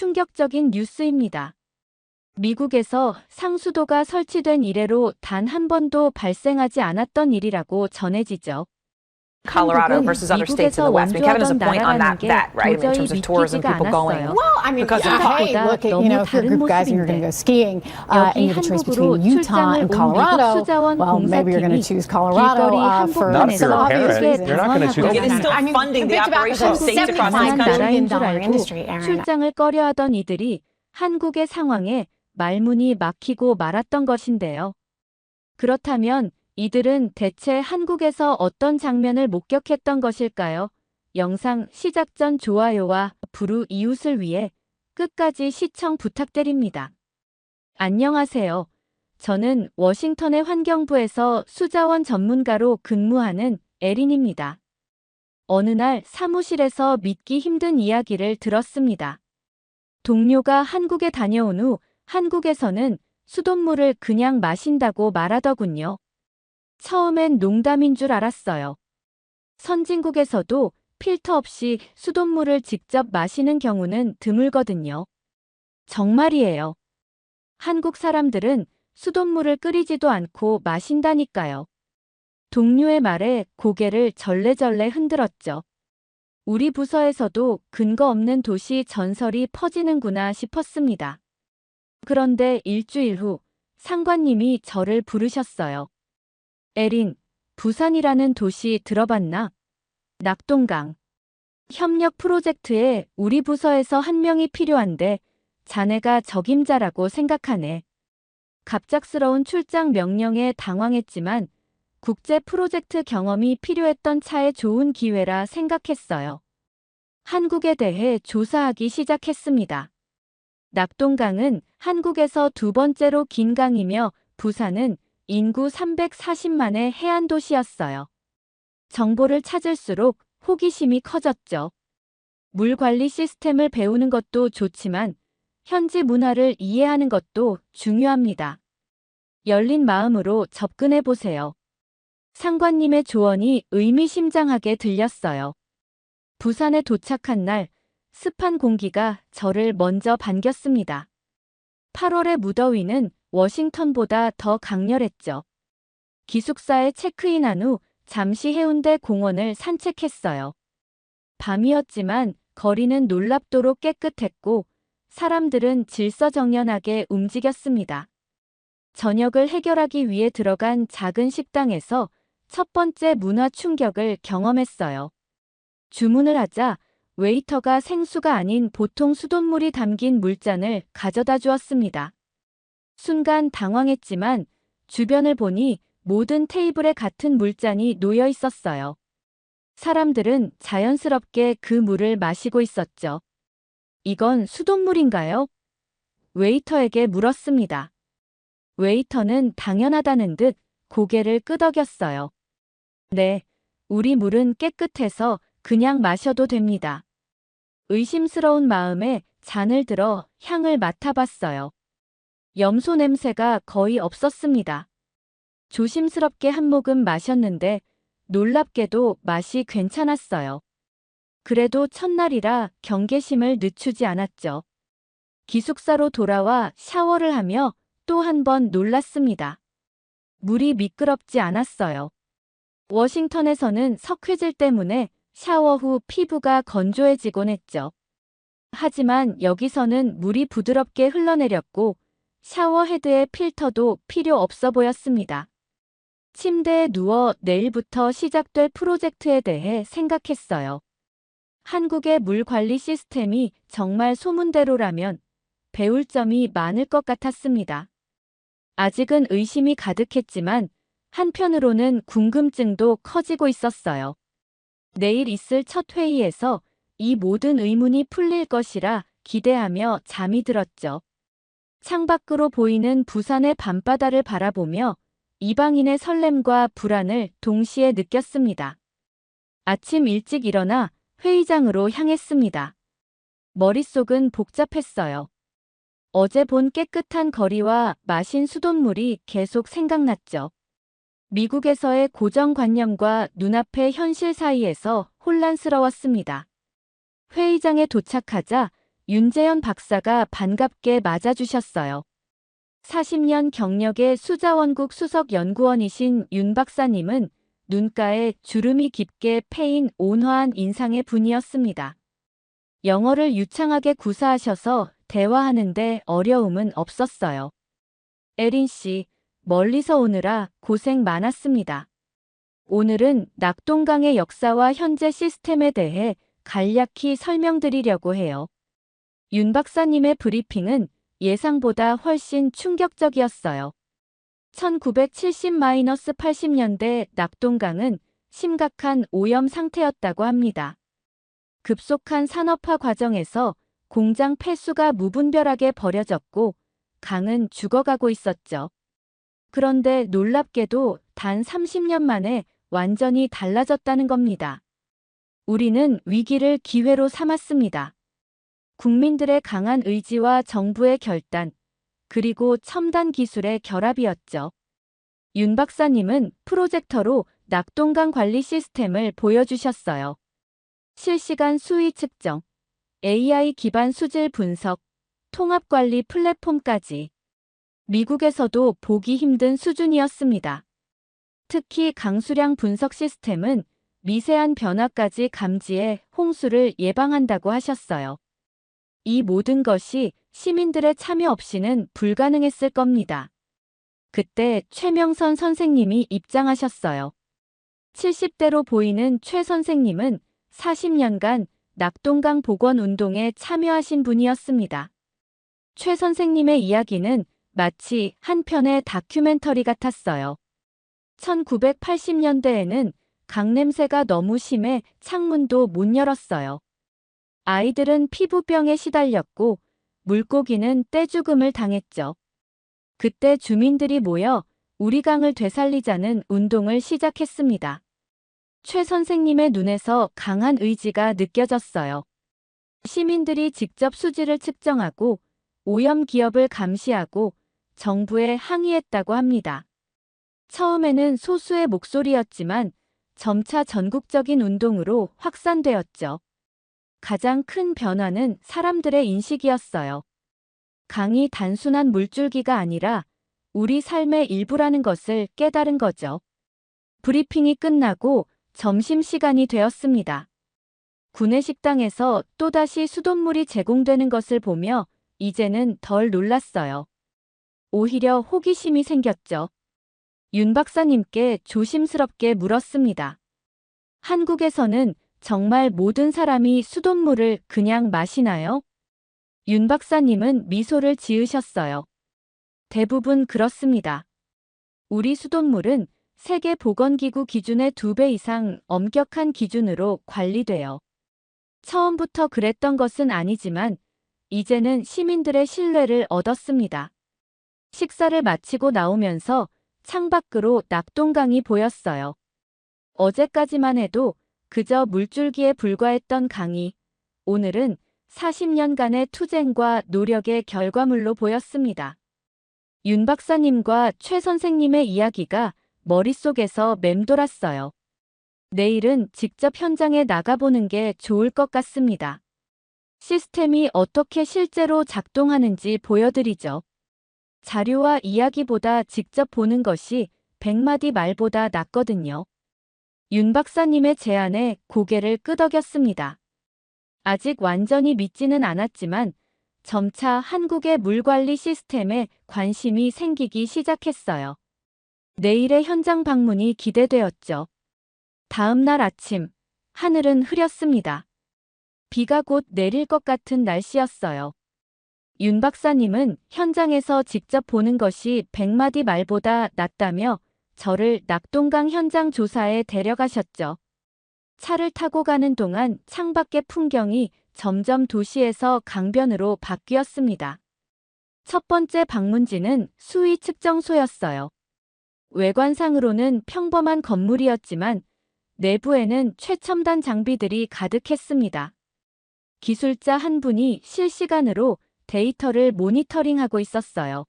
충격적인 뉴스입니다. 미국에서 상수도가 설치된 이래로 단 한 번도 발생하지 않았던 일이라고 전해지죠. Colorado versus other states in the West. I mean, Kevin has a point on that, right? I mean, in terms of tourism, people going. Well, I mean, hey, look at, if you're a group of guys and you're going to go skiing and you have a choice between Utah and Colorado, well, maybe you're going to choose Colorado for Not if some you're a obvious parent. reasons. You're not going to choose. It is still funding the operation of states across this country. $75 industry, Aaron. 출장을 꺼려하던 이들이 한국의 상황에 말문이 막히고 말았던 것인데요. 그렇다면 이들은 대체 한국에서 어떤 장면을 목격했던 것일까요? 영상 시작 전 좋아요와 부루 이웃을 위해 끝까지 시청 부탁드립니다. 안녕하세요. 저는 워싱턴의 환경부에서 수자원 전문가로 근무하는 에린입니다. 어느 날 사무실에서 믿기 힘든 이야기를 들었습니다. 동료가 한국에 다녀온 후 한국에서는 수돗물을 그냥 마신다고 말하더군요. 처음엔 농담인 줄 알았어요. 선진국에서도 필터 없이 수돗물을 직접 마시는 경우는 드물거든요. 정말이에요. 한국 사람들은 수돗물을 끓이지도 않고 마신다니까요. 동료의 말에 고개를 절레절레 흔들었죠. 우리 부서에서도 근거 없는 도시 전설이 퍼지는구나 싶었습니다. 그런데 일주일 후 상관님이 저를 부르셨어요. 에린, 부산이라는 도시 들어봤나? 낙동강. 협력 프로젝트에 우리 부서에서 한 명이 필요한데 자네가 적임자라고 생각하네. 갑작스러운 출장 명령에 당황했지만 국제 프로젝트 경험이 필요했던 차에 좋은 기회라 생각했어요. 한국에 대해 조사하기 시작했습니다. 낙동강은 한국에서 두 번째로 긴 강이며 부산은 인구 340만의 해안도시였어요. 정보를 찾을수록 호기심이 커졌죠. 물 관리 시스템을 배우는 것도 좋지만 현지 문화를 이해하는 것도 중요합니다. 열린 마음으로 접근해 보세요. 상관님의 조언이 의미심장하게 들렸어요. 부산에 도착한 날 습한 공기가 저를 먼저 반겼습니다. 8월의 무더위는 워싱턴보다 더 강렬했죠. 기숙사에 체크인한 후 잠시 해운대 공원을 산책했어요. 밤이었지만 거리는 놀랍도록 깨끗했고 사람들은 질서정연하게 움직였습니다. 저녁을 해결하기 위해 들어간 작은 식당에서 첫 번째 문화 충격을 경험했어요. 주문을 하자 웨이터가 생수가 아닌 보통 수돗물이 담긴 물잔을 가져다 주었습니다. 순간 당황했지만 주변을 보니 모든 테이블에 같은 물잔이 놓여 있었어요. 사람들은 자연스럽게 그 물을 마시고 있었죠. 이건 수돗물인가요? 웨이터에게 물었습니다. 웨이터는 당연하다는 듯 고개를 끄덕였어요. 네, 우리 물은 깨끗해서 그냥 마셔도 됩니다. 의심스러운 마음에 잔을 들어 향을 맡아봤어요. 염소 냄새가 거의 없었습니다. 조심스럽게 한 모금 마셨는데 놀랍게도 맛이 괜찮았어요. 그래도 첫날이라 경계심을 늦추지 않았죠. 기숙사로 돌아와 샤워를 하며 또 한 번 놀랐습니다. 물이 미끄럽지 않았어요. 워싱턴에서는 석회질 때문에 샤워 후 피부가 건조해지곤 했죠. 하지만 여기서는 물이 부드럽게 흘러내렸고 샤워 헤드의 필터도 필요 없어 보였습니다. 침대에 누워 내일부터 시작될 프로젝트에 대해 생각했어요. 한국의 물 관리 시스템이 정말 소문대로라면 배울 점이 많을 것 같았습니다. 아직은 의심이 가득했지만 한편으로는 궁금증도 커지고 있었어요. 내일 있을 첫 회의에서 이 모든 의문이 풀릴 것이라 기대하며 잠이 들었죠. 창밖으로 보이는 부산의 밤바다를 바라보며 이방인의 설렘과 불안을 동시에 느꼈습니다. 아침 일찍 일어나 회의장으로 향했습니다. 머릿속은 복잡했어요. 어제 본 깨끗한 거리와 마신 수돗물이 계속 생각났죠. 미국에서의 고정관념과 눈앞의 현실 사이에서 혼란스러웠습니다. 회의장에 도착하자 윤재현 박사가 반갑게 맞아주셨어요. 40년 경력의 수자원국 수석연구원이신 윤 박사님은 눈가에 주름이 깊게 패인 온화한 인상의 분이었습니다. 영어를 유창하게 구사하셔서 대화하는데 어려움은 없었어요. 에린 씨, 멀리서 오느라 고생 많았습니다. 오늘은 낙동강의 역사와 현재 시스템에 대해 간략히 설명드리려고 해요. 윤 박사님의 브리핑은 예상보다 훨씬 충격적이었어요. 1970-80년대 낙동강은 심각한 오염 상태였다고 합니다. 급속한 산업화 과정에서 공장 폐수가 무분별하게 버려졌고 강은 죽어가고 있었죠. 그런데 놀랍게도 단 30년 만에 완전히 달라졌다는 겁니다. 우리는 위기를 기회로 삼았습니다. 국민들의 강한 의지와 정부의 결단, 그리고 첨단 기술의 결합이었죠. 윤 박사님은 프로젝터로 낙동강 관리 시스템을 보여주셨어요. 실시간 수위 측정, AI 기반 수질 분석, 통합 관리 플랫폼까지. 미국에서도 보기 힘든 수준이었습니다. 특히 강수량 분석 시스템은 미세한 변화까지 감지해 홍수를 예방한다고 하셨어요. 이 모든 것이 시민들의 참여 없이는 불가능했을 겁니다. 그때 최명선 선생님이 입장하셨어요. 70대로 보이는 최 선생님은 40년간 낙동강 복원 운동에 참여하신 분이었습니다. 최 선생님의 이야기는 마치 한 편의 다큐멘터리 같았어요. 1980년대에는 강 냄새가 너무 심해 창문도 못 열었어요. 아이들은 피부병에 시달렸고 물고기는 떼죽음을 당했죠. 그때 주민들이 모여 우리 강을 되살리자는 운동을 시작했습니다. 최 선생님의 눈에서 강한 의지가 느껴졌어요. 시민들이 직접 수질을 측정하고 오염 기업을 감시하고 정부에 항의했다고 합니다. 처음에는 소수의 목소리였지만 점차 전국적인 운동으로 확산되었죠. 가장 큰 변화는 사람들의 인식이었어요. 강이 단순한 물줄기가 아니라 우리 삶의 일부라는 것을 깨달은 거죠. 브리핑이 끝나고 점심시간이 되었습니다. 구내식당에서 또다시 수돗물이 제공되는 것을 보며 이제는 덜 놀랐어요. 오히려 호기심이 생겼죠. 윤 박사님께 조심스럽게 물었습니다. 한국에서는 정말 모든 사람이 수돗물을 그냥 마시나요? 윤 박사님은 미소를 지으셨어요. 대부분 그렇습니다. 우리 수돗물은 세계보건기구 기준의 2배 이상 엄격한 기준으로 관리돼요. 처음부터 그랬던 것은 아니지만 이제는 시민들의 신뢰를 얻었습니다. 식사를 마치고 나오면서 창밖으로 낙동강이 보였어요. 어제까지만 해도 그저 물줄기에 불과했던 강이 오늘은 40년간의 투쟁과 노력의 결과물로 보였습니다. 윤 박사님과 최 선생님의 이야기가 머릿속에서 맴돌았어요. 내일은 직접 현장에 나가보는 게 좋을 것 같습니다. 시스템이 어떻게 실제로 작동하는지 보여드리죠. 자료와 이야기보다 직접 보는 것이 100마디 말보다 낫거든요. 윤 박사님의 제안에 고개를 끄덕였습니다. 아직 완전히 믿지는 않았지만 점차 한국의 물관리 시스템에 관심이 생기기 시작했어요. 내일의 현장 방문이 기대되었죠. 다음 날 아침, 하늘은 흐렸습니다. 비가 곧 내릴 것 같은 날씨였어요. 윤 박사님은 현장에서 직접 보는 것이 100마디 말보다 낫다며 저를 낙동강 현장 조사에 데려가셨죠. 차를 타고 가는 동안 창밖의 풍경이 점점 도시에서 강변으로 바뀌었습니다. 첫 번째 방문지는 수위 측정소였어요. 외관상으로는 평범한 건물이었지만 내부에는 최첨단 장비들이 가득했습니다. 기술자 한 분이 실시간으로 데이터를 모니터링하고 있었어요.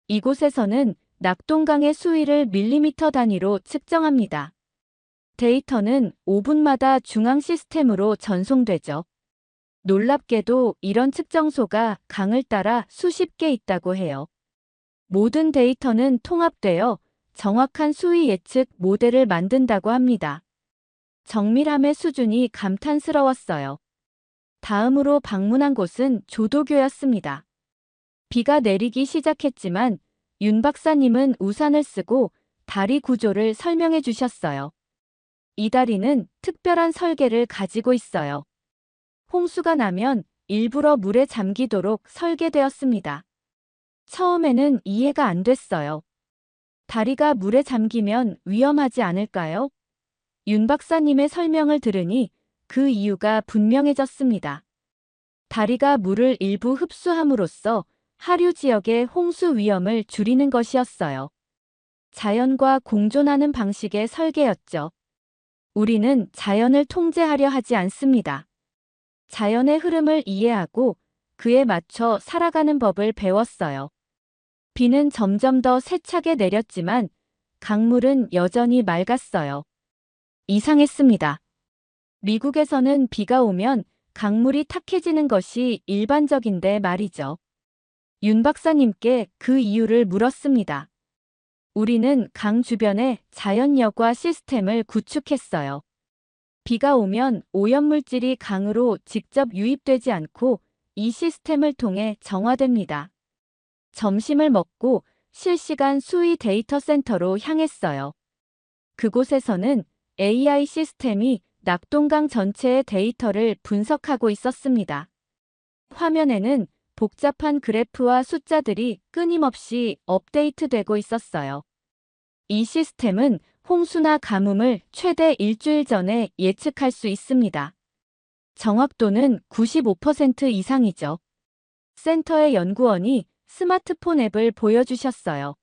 이곳에서는 낙동강의 수위를 밀리미터 단위로 측정합니다. 데이터는 5분마다 중앙 시스템으로 전송되죠. 놀랍게도 이런 측정소가 강을 따라 수십 개 있다고 해요. 모든 데이터는 통합되어 정확한 수위 예측 모델을 만든다고 합니다. 정밀함의 수준이 감탄스러웠어요. 다음으로 방문한 곳은 조도교였습니다. 비가 내리기 시작했지만 윤 박사님은 우산을 쓰고 다리 구조를 설명해 주셨어요. 이 다리는 특별한 설계를 가지고 있어요. 홍수가 나면 일부러 물에 잠기도록 설계되었습니다. 처음에는 이해가 안 됐어요. 다리가 물에 잠기면 위험하지 않을까요? 윤 박사님의 설명을 들으니 그 이유가 분명해졌습니다. 다리가 물을 일부 흡수함으로써 하류 지역의 홍수 위험을 줄이는 것이었어요. 자연과 공존하는 방식의 설계였죠. 우리는 자연을 통제하려 하지 않습니다. 자연의 흐름을 이해하고 그에 맞춰 살아가는 법을 배웠어요. 비는 점점 더 세차게 내렸지만 강물은 여전히 맑았어요. 이상했습니다. 미국에서는 비가 오면 강물이 탁해지는 것이 일반적인데 말이죠. 윤 박사님께 그 이유를 물었습니다. 우리는 강 주변에 자연 여과 시스템을 구축했어요. 비가 오면 오염물질이 강으로 직접 유입되지 않고 이 시스템을 통해 정화됩니다. 점심을 먹고 실시간 수위 데이터 센터로 향했어요. 그곳에서는 AI 시스템이 낙동강 전체의 데이터를 분석하고 있었습니다. 화면에는 복잡한 그래프와 숫자들이 끊임없이 업데이트되고 있었어요. 이 시스템은 홍수나 가뭄을 최대 일주일 전에 예측할 수 있습니다. 정확도는 95% 이상이죠. 센터의 연구원이 스마트폰 앱을 보여주셨어요.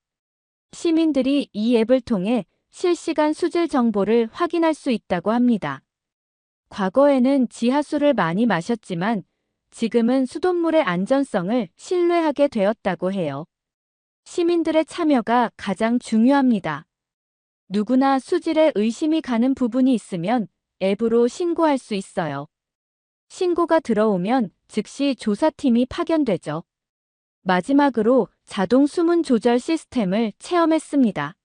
시민들이 이 앱을 통해 실시간 수질 정보를 확인할 수 있다고 합니다. 과거에는 지하수를 많이 마셨지만 지금은 수돗물의 안전성을 신뢰하게 되었다고 해요. 시민들의 참여가 가장 중요합니다. 누구나 수질에 의심이 가는 부분이 있으면 앱으로 신고할 수 있어요. 신고가 들어오면 즉시 조사팀이 파견되죠. 마지막으로 자동 수문 조절 시스템을 체험했습니다.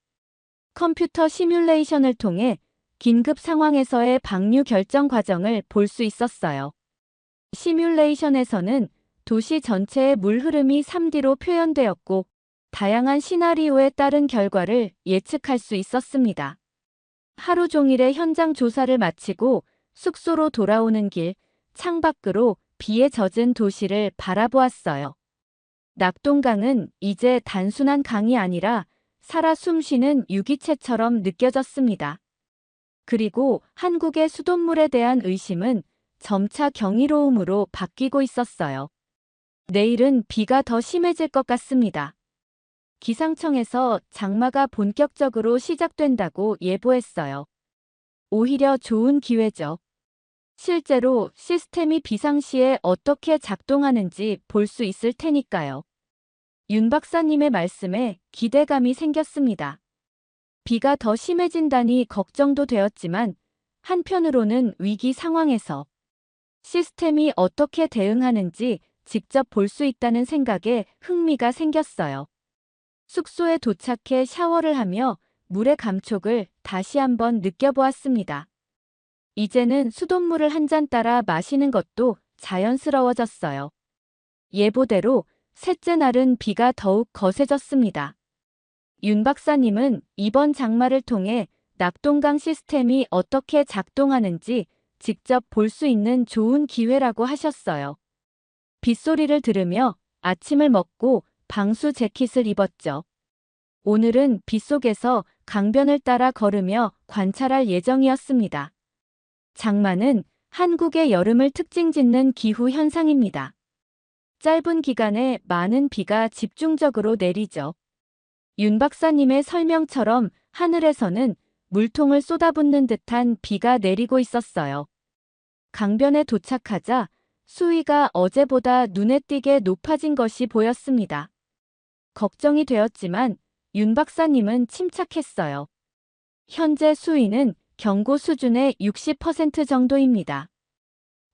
컴퓨터 시뮬레이션을 통해 긴급 상황에서의 방류 결정 과정을 볼 수 있었어요. 시뮬레이션에서는 도시 전체의 물 흐름이 3D로 표현되었고 다양한 시나리오에 따른 결과를 예측할 수 있었습니다. 하루 종일의 현장 조사를 마치고 숙소로 돌아오는 길, 창밖으로 비에 젖은 도시를 바라보았어요. 낙동강은 이제 단순한 강이 아니라 살아 숨쉬는 유기체처럼 느껴졌습니다. 그리고 한국의 수돗물에 대한 의심은 점차 경이로움으로 바뀌고 있었어요. 내일은 비가 더 심해질 것 같습니다. 기상청에서 장마가 본격적으로 시작된다고 예보했어요. 오히려 좋은 기회죠. 실제로 시스템이 비상시에 어떻게 작동하는지 볼 수 있을 테니까요. 윤 박사님의 말씀에 기대감이 생겼습니다. 비가 더 심해진다니 걱정도 되었지만 한편으로는 위기 상황에서 시스템이 어떻게 대응하는지 직접 볼 수 있다는 생각에 흥미가 생겼어요. 숙소에 도착해 샤워를 하며 물의 감촉을 다시 한번 느껴보았습니다. 이제는 수돗물을 한 잔 따라 마시는 것도 자연스러워졌어요. 예보대로 셋째 날은 비가 더욱 거세졌습니다. 윤 박사님은 이번 장마를 통해 낙동강 시스템이 어떻게 작동하는지 직접 볼 수 있는 좋은 기회라고 하셨어요. 빗소리를 들으며 아침을 먹고 방수 재킷을 입었죠. 오늘은 빗속에서 강변을 따라 걸으며 관찰할 예정이었습니다. 장마는 한국의 여름을 특징 짓는 기후 현상입니다. 짧은 기간에 많은 비가 집중적으로 내리죠. 윤 박사님의 설명처럼 하늘에서는 물통을 쏟아붓는 듯한 비가 내리고 있었어요. 강변에 도착하자 수위가 어제보다 눈에 띄게 높아진 것이 보였습니다. 걱정이 되었지만 윤 박사님은 침착했어요. 현재 수위는 경고 수준의 60% 정도입니다.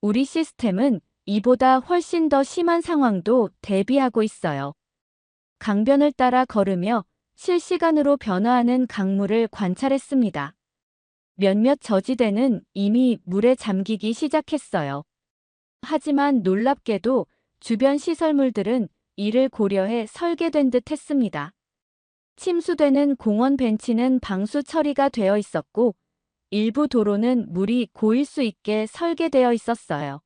우리 시스템은 이보다 훨씬 더 심한 상황도 대비하고 있어요. 강변을 따라 걸으며 실시간으로 변화하는 강물을 관찰했습니다. 몇몇 저지대는 이미 물에 잠기기 시작했어요. 하지만 놀랍게도 주변 시설물들은 이를 고려해 설계된 듯 했습니다. 침수되는 공원 벤치는 방수 처리가 되어 있었고, 일부 도로는 물이 고일 수 있게 설계되어 있었어요.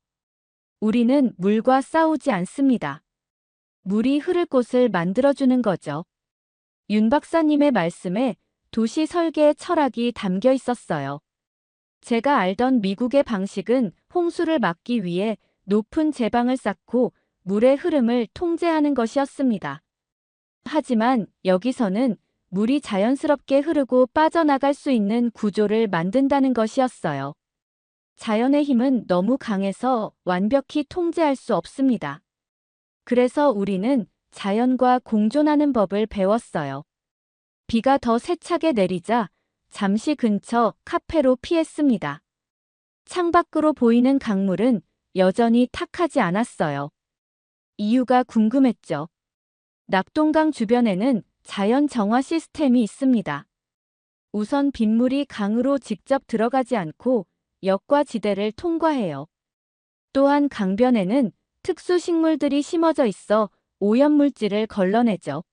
우리는 물과 싸우지 않습니다. 물이 흐를 곳을 만들어주는 거죠. 윤 박사님의 말씀에 도시 설계의 철학이 담겨 있었어요. 제가 알던 미국의 방식은 홍수를 막기 위해 높은 제방을 쌓고 물의 흐름을 통제하는 것이었습니다. 하지만 여기서는 물이 자연스럽게 흐르고 빠져나갈 수 있는 구조를 만든다는 것이었어요. 자연의 힘은 너무 강해서 완벽히 통제할 수 없습니다. 그래서 우리는 자연과 공존하는 법을 배웠어요. 비가 더 세차게 내리자 잠시 근처 카페로 피했습니다. 창밖으로 보이는 강물은 여전히 탁하지 않았어요. 이유가 궁금했죠. 낙동강 주변에는 자연 정화 시스템이 있습니다. 우선 빗물이 강으로 직접 들어가지 않고 역과 지대를 통과해요. 또한 강변에는 특수 식물들이 심어져 있어 오염물질을 걸러내죠.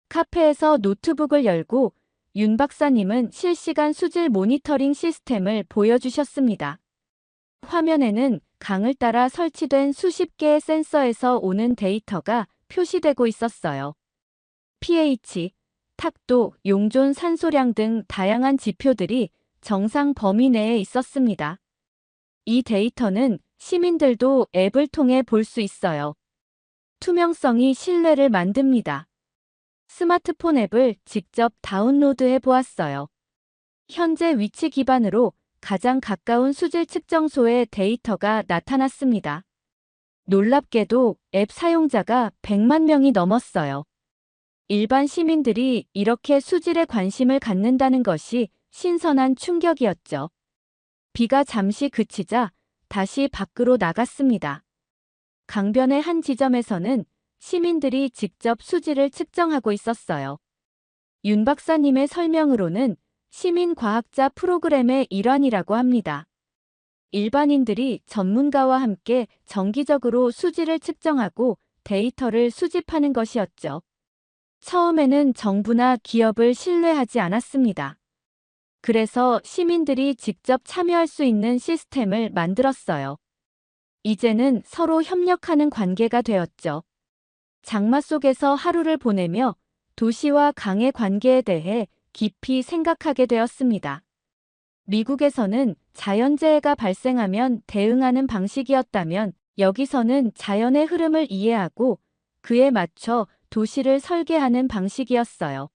카페에서 노트북을 열고 윤 박사님은 실시간 수질 모니터링 시스템을 보여주셨습니다. 화면에는 강을 따라 설치된 수십 개의 센서에서 오는 데이터가 표시되고 있었어요. pH, 탁도, 용존 산소량 등 다양한 지표들이 정상 범위 내에 있었습니다. 이 데이터는 시민들도 앱을 통해 볼 수 있어요. 투명성이 신뢰를 만듭니다. 스마트폰 앱을 직접 다운로드해 보았어요. 현재 위치 기반으로 가장 가까운 수질 측정소의 데이터가 나타났습니다. 놀랍게도 앱 사용자가 100만 명이 넘었어요. 일반 시민들이 이렇게 수질에 관심을 갖는다는 것이 신선한 충격이었죠. 비가 잠시 그치자 다시 밖으로 나갔습니다. 강변의 한 지점에서는 시민들이 직접 수질을 측정하고 있었어요. 윤 박사님의 설명으로는 시민과학자 프로그램의 일환이라고 합니다. 일반인들이 전문가와 함께 정기적으로 수질을 측정하고 데이터를 수집하는 것이었죠. 처음에는 정부나 기업을 신뢰하지 않았습니다. 그래서 시민들이 직접 참여할 수 있는 시스템을 만들었어요. 이제는 서로 협력하는 관계가 되었죠. 장마 속에서 하루를 보내며 도시와 강의 관계에 대해 깊이 생각하게 되었습니다. 미국에서는 자연재해가 발생하면 대응하는 방식이었다면 여기서는 자연의 흐름을 이해하고 그에 맞춰 도시를 설계하는 방식이었어요.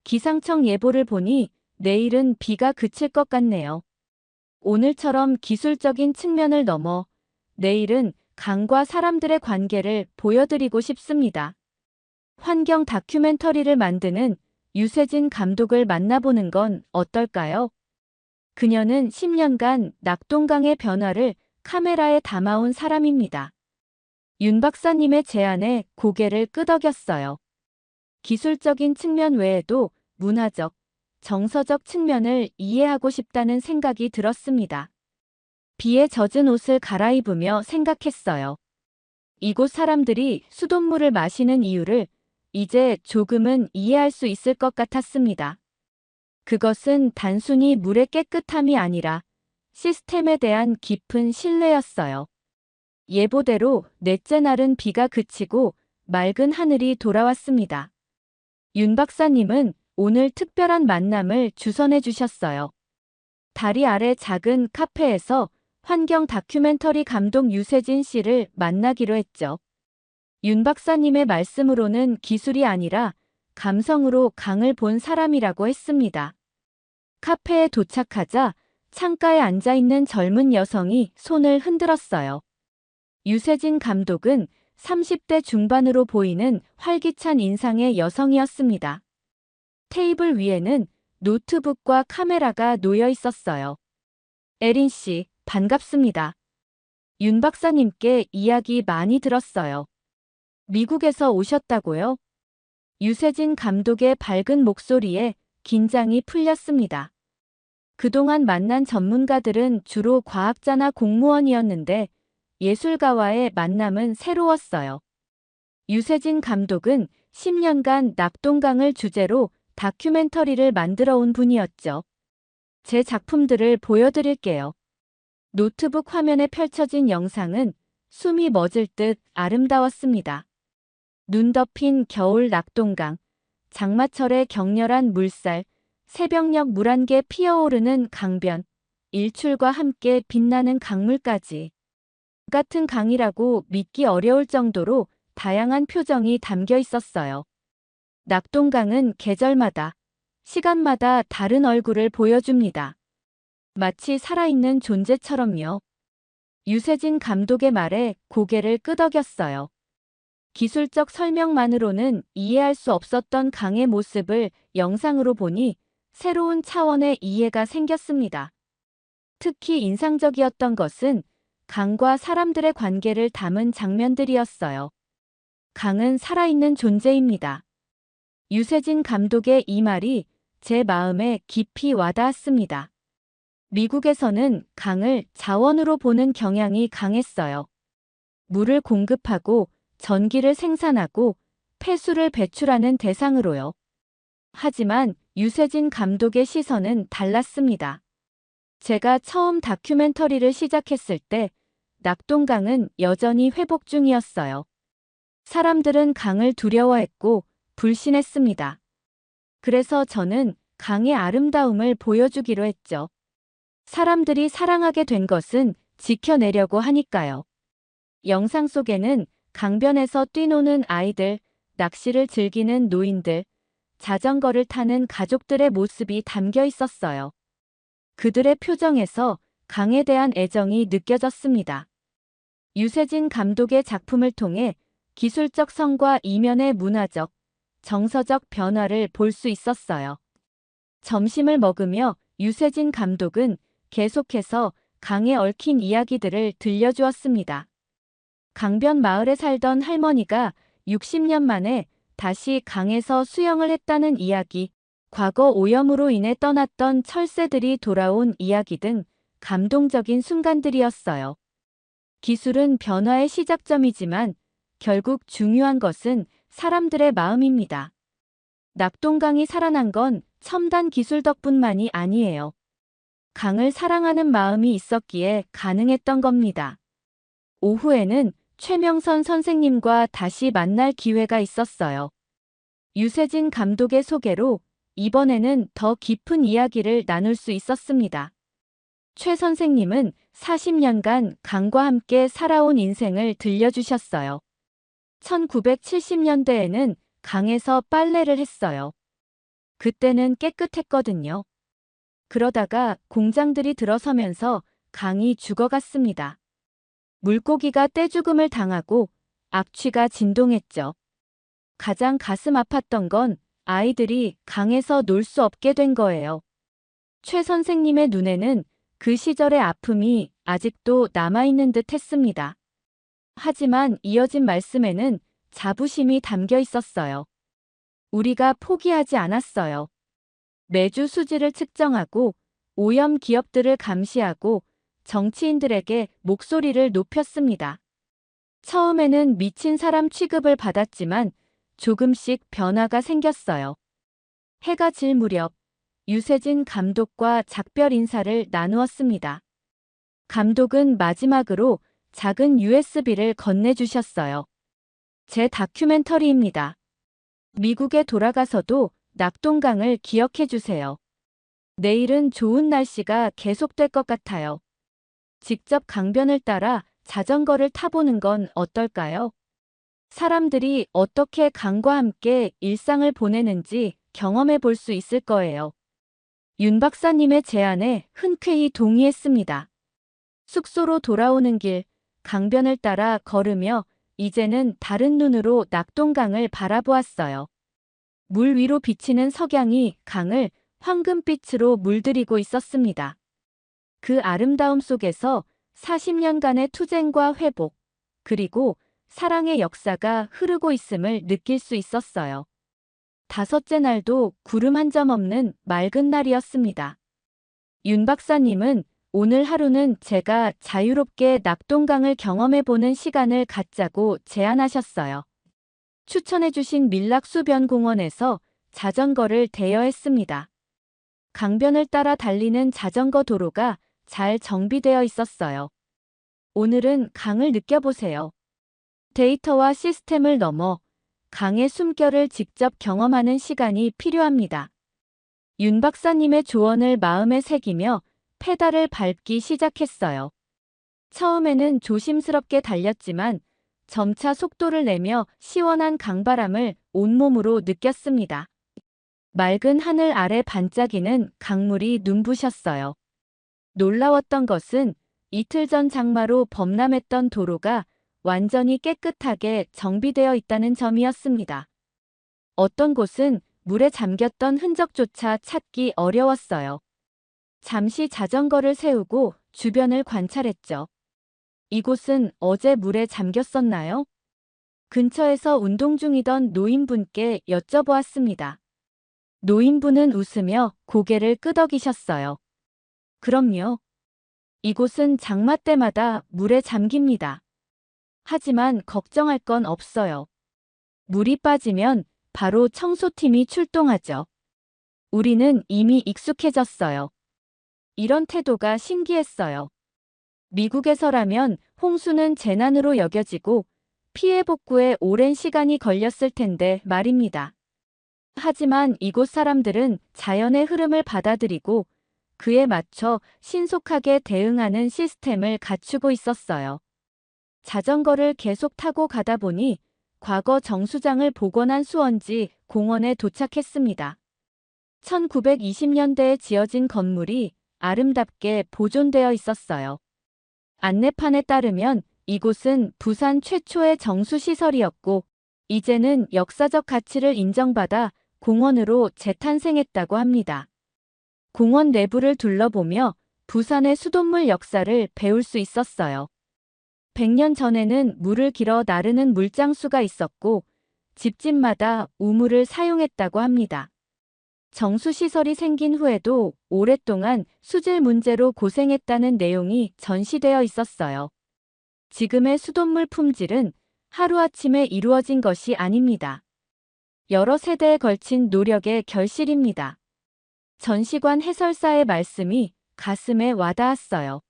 기상청 예보를 보니 내일은 비가 그칠 것 같네요. 오늘처럼 기술적인 측면을 넘어 내일은 강과 사람들의 관계를 보여드리고 싶습니다. 환경 다큐멘터리를 만드는 유세진 감독을 만나보는 건 어떨까요? 그녀는 10년간 낙동강의 변화를 카메라에 담아온 사람입니다. 윤 박사님의 제안에 고개를 끄덕였어요. 기술적인 측면 외에도 문화적, 정서적 측면을 이해하고 싶다는 생각이 들었습니다. 비에 젖은 옷을 갈아입으며 생각했어요. 이곳 사람들이 수돗물을 마시는 이유를 이제 조금은 이해할 수 있을 것 같았습니다. 그것은 단순히 물의 깨끗함이 아니라 시스템에 대한 깊은 신뢰였어요. 예보대로 넷째 날은 비가 그치고 맑은 하늘이 돌아왔습니다. 윤 박사님은 오늘 특별한 만남을 주선해 주셨어요. 다리 아래 작은 카페에서 환경 다큐멘터리 감독 유세진 씨를 만나기로 했죠. 윤 박사님의 말씀으로는 기술이 아니라 감성으로 강을 본 사람이라고 했습니다. 카페에 도착하자 창가에 앉아있는 젊은 여성이 손을 흔들었어요. 유세진 감독은 30대 중반으로 보이는 활기찬 인상의 여성이었습니다. 테이블 위에는 노트북과 카메라가 놓여 있었어요. 에린 씨, 반갑습니다. 윤 박사님께 이야기 많이 들었어요. 미국에서 오셨다고요? 유세진 감독의 밝은 목소리에 긴장이 풀렸습니다. 그동안 만난 전문가들은 주로 과학자나 공무원이었는데 예술가와의 만남은 새로웠어요. 유세진 감독은 10년간 낙동강을 주제로 다큐멘터리를 만들어 온 분이었죠. 제 작품들을 보여드릴게요. 노트북 화면에 펼쳐진 영상은 숨이 멎을 듯 아름다웠습니다. 눈 덮인 겨울 낙동강, 장마철의 격렬한 물살, 새벽녘 물안개 피어오르는 강변, 일출과 함께 빛나는 강물까지. 같은 강이라고 믿기 어려울 정도로 다양한 표정이 담겨 있었어요. 낙동강은 계절마다, 시간마다 다른 얼굴을 보여줍니다. 마치 살아있는 존재처럼요. 유세진 감독의 말에 고개를 끄덕였어요. 기술적 설명만으로는 이해할 수 없었던 강의 모습을 영상으로 보니 새로운 차원의 이해가 생겼습니다. 특히 인상적이었던 것은 강과 사람들의 관계를 담은 장면들이었어요. 강은 살아있는 존재입니다. 유세진 감독의 이 말이 제 마음에 깊이 와닿았습니다. 미국에서는 강을 자원으로 보는 경향이 강했어요. 물을 공급하고 전기를 생산하고 폐수를 배출하는 대상으로요. 하지만 유세진 감독의 시선은 달랐습니다. 제가 처음 다큐멘터리를 시작했을 때 낙동강은 여전히 회복 중이었어요. 사람들은 강을 두려워했고 불신했습니다. 그래서 저는 강의 아름다움을 보여주기로 했죠. 사람들이 사랑하게 된 것은 지켜내려고 하니까요. 영상 속에는 강변에서 뛰노는 아이들, 낚시를 즐기는 노인들, 자전거를 타는 가족들의 모습이 담겨 있었어요. 그들의 표정에서 강에 대한 애정이 느껴졌습니다. 유세진 감독의 작품을 통해 기술적 성과 이면의 문화적, 정서적 변화를 볼 수 있었어요. 점심을 먹으며 유세진 감독은 계속해서 강에 얽힌 이야기들을 들려주었습니다. 강변 마을에 살던 할머니가 60년 만에 다시 강에서 수영을 했다는 이야기, 과거 오염으로 인해 떠났던 철새들이 돌아온 이야기 등 감동적인 순간들이었어요. 기술은 변화의 시작점이지만 결국 중요한 것은 사람들의 마음입니다. 낙동강이 살아난 건 첨단 기술 덕분만이 아니에요. 강을 사랑하는 마음이 있었기에 가능했던 겁니다. 오후에는 최명선 선생님과 다시 만날 기회가 있었어요. 유세진 감독의 소개로 이번에는 더 깊은 이야기를 나눌 수 있었습니다. 최 선생님은 40년간 강과 함께 살아온 인생을 들려주셨어요. 1970년대에는 강에서 빨래를 했어요. 그때는 깨끗했거든요. 그러다가 공장들이 들어서면서 강이 죽어갔습니다. 물고기가 떼죽음을 당하고 악취가 진동했죠. 가장 가슴 아팠던 건 아이들이 강에서 놀 수 없게 된 거예요. 최 선생님의 눈에는 그 시절의 아픔이 아직도 남아있는 듯 했습니다. 하지만 이어진 말씀에는 자부심이 담겨 있었어요. 우리가 포기하지 않았어요. 매주 수질을 측정하고 오염 기업들을 감시하고 정치인들에게 목소리를 높였습니다. 처음에는 미친 사람 취급을 받았지만 조금씩 변화가 생겼어요. 해가 질 무렵 유세진 감독과 작별 인사를 나누었습니다. 감독은 마지막으로 작은 USB를 건네주셨어요. 제 다큐멘터리입니다. 미국에 돌아가서도 낙동강을 기억해주세요. 내일은 좋은 날씨가 계속될 것 같아요. 직접 강변을 따라 자전거를 타보는 건 어떨까요? 사람들이 어떻게 강과 함께 일상을 보내는지 경험해 볼 수 있을 거예요. 윤 박사님의 제안에 흔쾌히 동의했습니다. 숙소로 돌아오는 길, 강변을 따라 걸으며 이제는 다른 눈으로 낙동강을 바라보았어요. 물 위로 비치는 석양이 강을 황금빛으로 물들이고 있었습니다. 그 아름다움 속에서 40년간의 투쟁과 회복, 그리고 사랑의 역사가 흐르고 있음을 느낄 수 있었어요. 다섯째 날도 구름 한 점 없는 맑은 날이었습니다. 윤 박사님은 오늘 하루는 제가 자유롭게 낙동강을 경험해보는 시간을 갖자고 제안하셨어요. 추천해주신 밀락수변공원에서 자전거를 대여했습니다. 강변을 따라 달리는 자전거 도로가 잘 정비되어 있었어요. 오늘은 강을 느껴보세요. 데이터와 시스템을 넘어 강의 숨결을 직접 경험하는 시간이 필요합니다. 윤 박사님의 조언을 마음에 새기며 페달을 밟기 시작했어요. 처음에는 조심스럽게 달렸지만 점차 속도를 내며 시원한 강바람을 온몸으로 느꼈습니다. 맑은 하늘 아래 반짝이는 강물이 눈부셨어요. 놀라웠던 것은 이틀 전 장마로 범람했던 도로가 완전히 깨끗하게 정비되어 있다는 점이었습니다. 어떤 곳은 물에 잠겼던 흔적조차 찾기 어려웠어요. 잠시 자전거를 세우고 주변을 관찰했죠. 이곳은 어제 물에 잠겼었나요? 근처에서 운동 중이던 노인분께 여쭤보았습니다. 노인분은 웃으며 고개를 끄덕이셨어요. 그럼요. 이곳은 장마 때마다 물에 잠깁니다. 하지만 걱정할 건 없어요. 물이 빠지면 바로 청소팀이 출동하죠. 우리는 이미 익숙해졌어요. 이런 태도가 신기했어요. 미국에서라면 홍수는 재난으로 여겨지고 피해 복구에 오랜 시간이 걸렸을 텐데 말입니다. 하지만 이곳 사람들은 자연의 흐름을 받아들이고 그에 맞춰 신속하게 대응하는 시스템을 갖추고 있었어요. 자전거를 계속 타고 가다 보니 과거 정수장을 복원한 수원지 공원에 도착했습니다. 1920년대에 지어진 건물이 아름답게 보존되어 있었어요. 안내판에 따르면 이곳은 부산 최초의 정수시설이었고 이제는 역사적 가치를 인정받아 공원으로 재탄생했다고 합니다. 공원 내부를 둘러보며 부산의 수돗물 역사를 배울 수 있었어요. 100년 전에는 물을 길어 나르는 물장수가 있었고 집집마다 우물을 사용했다고 합니다. 정수시설이 생긴 후에도 오랫동안 수질 문제로 고생했다는 내용이 전시되어 있었어요. 지금의 수돗물 품질은 하루아침에 이루어진 것이 아닙니다. 여러 세대에 걸친 노력의 결실입니다. 전시관 해설사의 말씀이 가슴에 와닿았어요.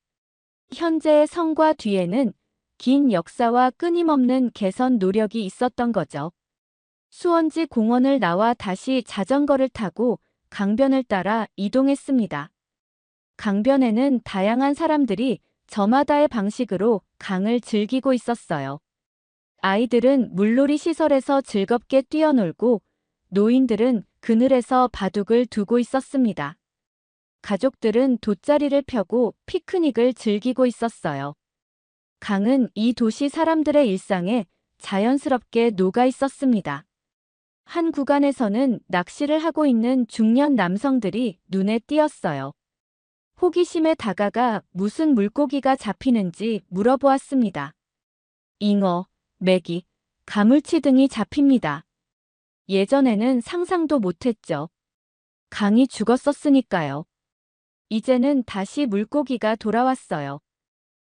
현재의 성과 뒤에는 긴 역사와 끊임없는 개선 노력이 있었던 거죠. 수원지 공원을 나와 다시 자전거를 타고 강변을 따라 이동했습니다. 강변에는 다양한 사람들이 저마다의 방식으로 강을 즐기고 있었어요. 아이들은 물놀이 시설에서 즐겁게 뛰어놀고 노인들은 그늘에서 바둑을 두고 있었습니다. 가족들은 돗자리를 펴고 피크닉을 즐기고 있었어요. 강은 이 도시 사람들의 일상에 자연스럽게 녹아 있었습니다. 한 구간에서는 낚시를 하고 있는 중년 남성들이 눈에 띄었어요. 호기심에 다가가 무슨 물고기가 잡히는지 물어보았습니다. 잉어, 메기, 가물치 등이 잡힙니다. 예전에는 상상도 못했죠. 강이 죽었었으니까요. 이제는 다시 물고기가 돌아왔어요.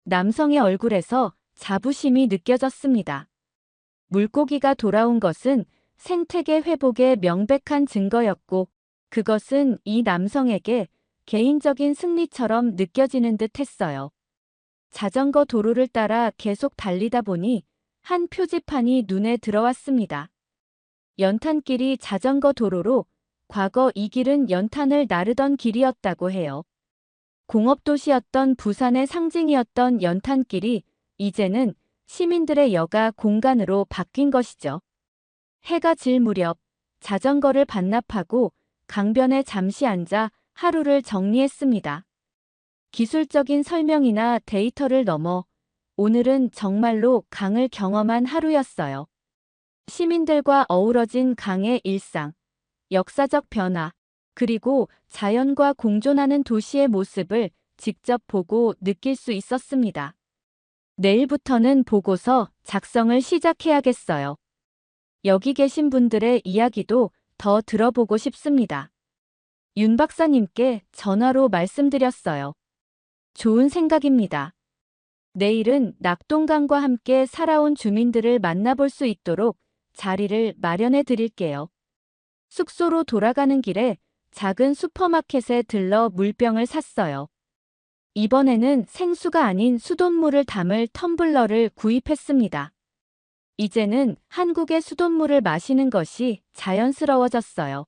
남성의 얼굴에서 자부심이 느껴졌습니다. 물고기가 돌아온 것은 생태계 회복의 명백한 증거였고 그것은 이 남성에게 개인적인 승리처럼 느껴지는 듯 했어요. 자전거 도로를 따라 계속 달리다 보니 한 표지판이 눈에 들어왔습니다. 연탄길이 자전거 도로로 과거 이 길은 연탄을 나르던 길이었다고 해요. 공업도시였던 부산의 상징이었던 연탄길이 이제는 시민들의 여가 공간으로 바뀐 것이죠. 해가 질 무렵 자전거를 반납하고 강변에 잠시 앉아 하루를 정리했습니다. 기술적인 설명이나 데이터를 넘어 오늘은 정말로 강을 경험한 하루였어요. 시민들과 어우러진 강의 일상, 역사적 변화, 그리고 자연과 공존하는 도시의 모습을 직접 보고 느낄 수 있었습니다. 내일부터는 보고서 작성을 시작해야겠어요. 여기 계신 분들의 이야기도 더 들어보고 싶습니다. 윤 박사님께 전화로 말씀드렸어요. 좋은 생각입니다. 내일은 낙동강과 함께 살아온 주민들을 만나볼 수 있도록 자리를 마련해 드릴게요. 숙소로 돌아가는 길에 작은 슈퍼마켓에 들러 물병을 샀어요. 이번에는 생수가 아닌 수돗물을 담을 텀블러를 구입했습니다. 이제는 한국의 수돗물을 마시는 것이 자연스러워졌어요.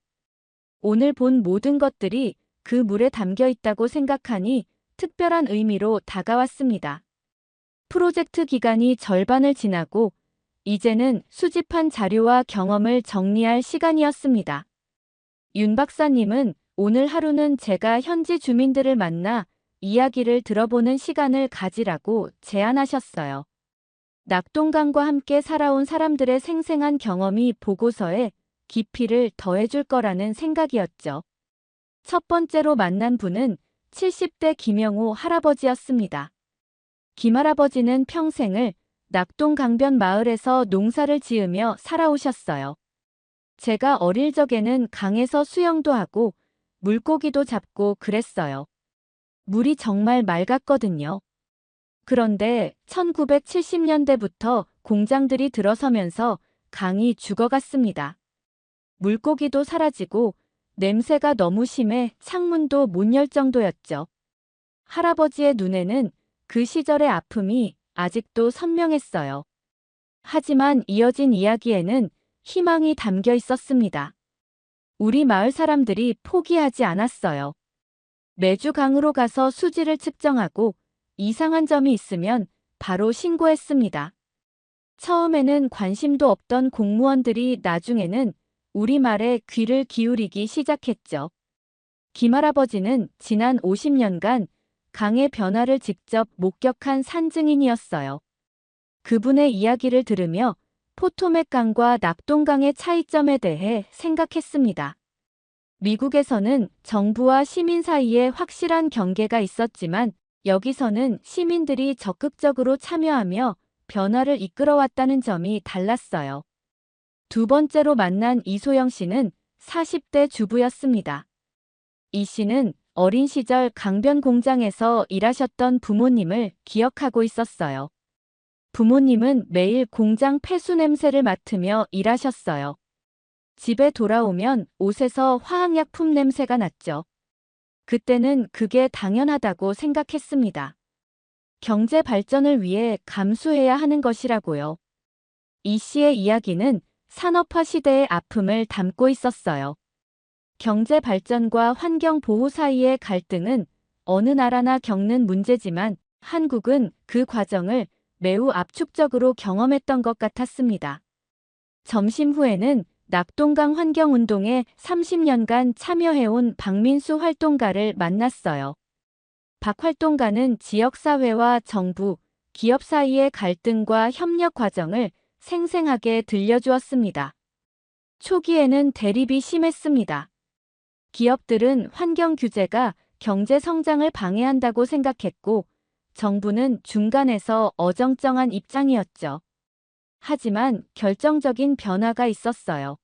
오늘 본 모든 것들이 그 물에 담겨 있다고 생각하니 특별한 의미로 다가왔습니다. 프로젝트 기간이 절반을 지나고 이제는 수집한 자료와 경험을 정리할 시간이었습니다. 윤 박사님은 오늘 하루는 제가 현지 주민들을 만나 이야기를 들어보는 시간을 가지라고 제안하셨어요. 낙동강과 함께 살아온 사람들의 생생한 경험이 보고서에 깊이를 더해줄 거라는 생각이었죠. 첫 번째로 만난 분은 70대 김영호 할아버지였습니다. 김할아버지는 평생을 낙동강변 마을에서 농사를 지으며 살아오셨어요. 제가 어릴 적에는 강에서 수영도 하고 물고기도 잡고 그랬어요. 물이 정말 맑았거든요. 그런데 1970년대부터 공장들이 들어서면서 강이 죽어갔습니다. 물고기도 사라지고 냄새가 너무 심해 창문도 못 열 정도였죠. 할아버지의 눈에는 그 시절의 아픔이 아직도 선명했어요. 하지만 이어진 이야기에는 희망이 담겨 있었습니다. 우리 마을 사람들이 포기하지 않았어요. 매주 강으로 가서 수질을 측정하고 이상한 점이 있으면 바로 신고했습니다. 처음에는 관심도 없던 공무원들이 나중에는 우리말에 귀를 기울이기 시작했죠. 김할아버지는 지난 50년간 강의 변화를 직접 목격한 산증인이었어요. 그분의 이야기를 들으며 포토맥 강과 낙동강의 차이점에 대해 생각했습니다. 미국에서는 정부와 시민 사이에 확실한 경계가 있었지만 여기서는 시민들이 적극적으로 참여하며 변화를 이끌어왔다는 점이 달랐어요. 두 번째로 만난 이소영 씨는 40대 주부였습니다. 이 씨는 어린 시절 강변 공장에서 일하셨던 부모님을 기억하고 있었어요. 부모님은 매일 공장 폐수 냄새를 맡으며 일하셨어요. 집에 돌아오면 옷에서 화학약품 냄새가 났죠. 그때는 그게 당연하다고 생각했습니다. 경제 발전을 위해 감수해야 하는 것이라고요. 이 씨의 이야기는 산업화 시대의 아픔을 담고 있었어요. 경제 발전과 환경 보호 사이의 갈등은 어느 나라나 겪는 문제지만 한국은 그 과정을 매우 압축적으로 경험했던 것 같았습니다. 점심 후에는 낙동강 환경운동에 30년간 참여해온 박민수 활동가를 만났어요. 박 활동가는 지역사회와 정부, 기업 사이의 갈등과 협력 과정을 생생하게 들려주었습니다. 초기에는 대립이 심했습니다. 기업들은 환경 규제가 경제 성장을 방해한다고 생각했고, 정부는 중간에서 어정쩡한 입장이었죠. 하지만 결정적인 변화가 있었어요.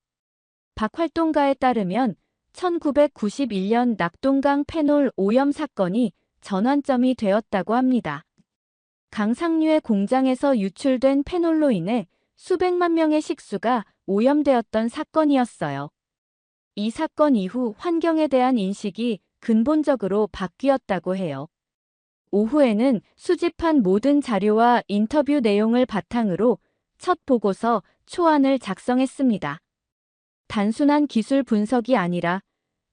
박 활동가에 따르면 1991년 낙동강 페놀 오염 사건이 전환점이 되었다고 합니다. 강 상류의 공장에서 유출된 페놀로 인해 수백만 명의 식수가 오염되었던 사건이었어요. 이 사건 이후 환경에 대한 인식이 근본적으로 바뀌었다고 해요. 오후에는 수집한 모든 자료와 인터뷰 내용을 바탕으로 첫 보고서 초안을 작성했습니다. 단순한 기술 분석이 아니라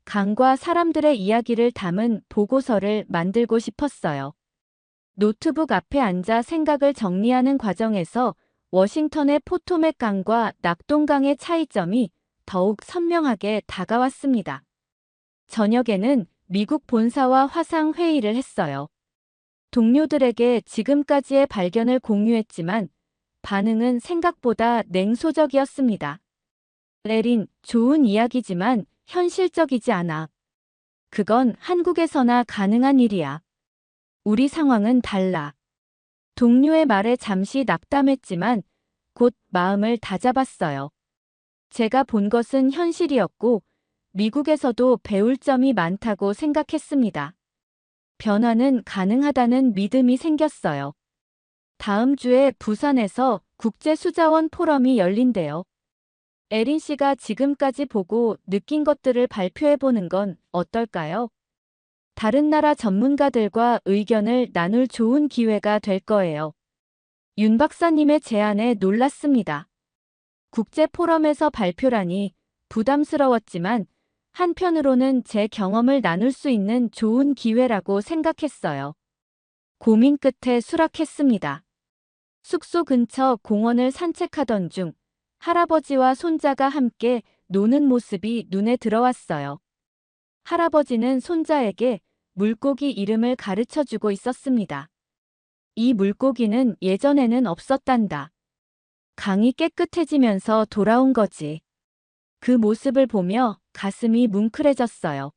강과 사람들의 이야기를 담은 보고서를 만들고 싶었어요. 노트북 앞에 앉아 생각을 정리하는 과정에서 워싱턴의 포토맥 강과 낙동강의 차이점이 더욱 선명하게 다가왔습니다. 저녁에는 미국 본사와 화상 회의를 했어요. 동료들에게 지금까지의 발견을 공유했지만 반응은 생각보다 냉소적이었습니다. 레린, 좋은 이야기지만 현실적이지 않아. 그건 한국에서나 가능한 일이야. 우리 상황은 달라. 동료의 말에 잠시 낙담했지만 곧 마음을 다잡았어요. 제가 본 것은 현실이었고 미국에서도 배울 점이 많다고 생각했습니다. 변화는 가능하다는 믿음이 생겼어요. 다음 주에 부산에서 국제수자원 포럼이 열린대요. 에린 씨가 지금까지 보고 느낀 것들을 발표해보는 건 어떨까요? 다른 나라 전문가들과 의견을 나눌 좋은 기회가 될 거예요. 윤 박사님의 제안에 놀랐습니다. 국제 포럼에서 발표라니 부담스러웠지만 한편으로는 제 경험을 나눌 수 있는 좋은 기회라고 생각했어요. 고민 끝에 수락했습니다. 숙소 근처 공원을 산책하던 중 할아버지와 손자가 함께 노는 모습이 눈에 들어왔어요. 할아버지는 손자에게 물고기 이름을 가르쳐주고 있었습니다. 이 물고기는 예전에는 없었단다. 강이 깨끗해지면서 돌아온 거지. 그 모습을 보며 가슴이 뭉클해졌어요.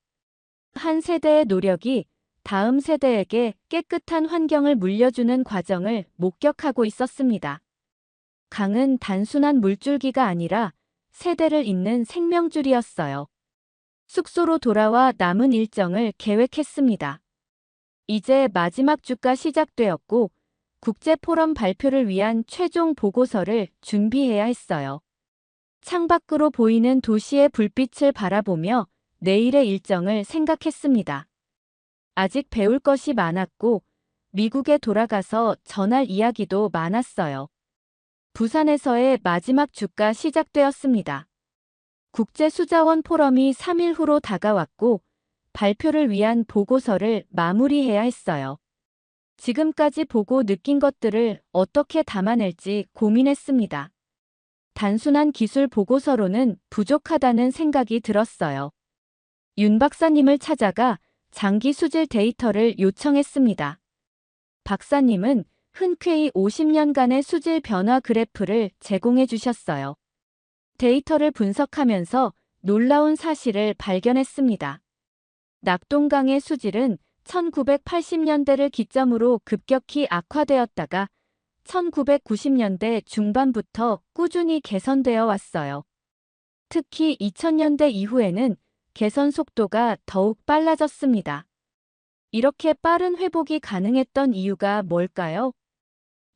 한 세대의 노력이 다음 세대에게 깨끗한 환경을 물려주는 과정을 목격하고 있었습니다. 강은 단순한 물줄기가 아니라 세대를 잇는 생명줄이었어요. 숙소로 돌아와 남은 일정을 계획했습니다. 이제 마지막 주가 시작되었고 국제 포럼 발표를 위한 최종 보고서를 준비해야 했어요. 창밖으로 보이는 도시의 불빛을 바라보며 내일의 일정을 생각했습니다. 아직 배울 것이 많았고 미국에 돌아가서 전할 이야기도 많았어요. 부산에서의 마지막 주가 시작되었습니다. 국제수자원 포럼이 3일 후로 다가왔고 발표를 위한 보고서를 마무리해야 했어요. 지금까지 보고 느낀 것들을 어떻게 담아낼지 고민했습니다. 단순한 기술 보고서로는 부족하다는 생각이 들었어요. 윤 박사님을 찾아가 장기 수질 데이터를 요청했습니다. 박사님은 흔쾌히 50년간의 수질 변화 그래프를 제공해 주셨어요. 데이터를 분석하면서 놀라운 사실을 발견했습니다. 낙동강의 수질은 1980년대를 기점으로 급격히 악화되었다가 1990년대 중반부터 꾸준히 개선되어 왔어요. 특히 2000년대 이후에는 개선 속도가 더욱 빨라졌습니다. 이렇게 빠른 회복이 가능했던 이유가 뭘까요?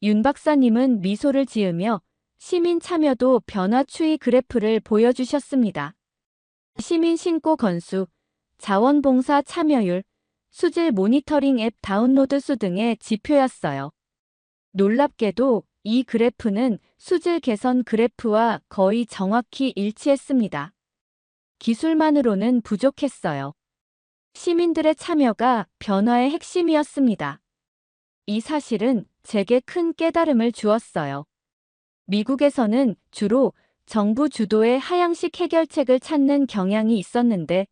윤 박사님은 미소를 지으며 시민 참여도 변화 추이 그래프를 보여주셨습니다. 시민 신고 건수, 자원봉사 참여율, 수질 모니터링 앱 다운로드 수 등의 지표였어요. 놀랍게도 이 그래프는 수질 개선 그래프와 거의 정확히 일치했습니다. 기술만으로는 부족했어요. 시민들의 참여가 변화의 핵심이었습니다. 이 사실은 제게 큰 깨달음을 주었어요. 미국에서는 주로 정부 주도의 하향식 해결책을 찾는 경향이 있었는데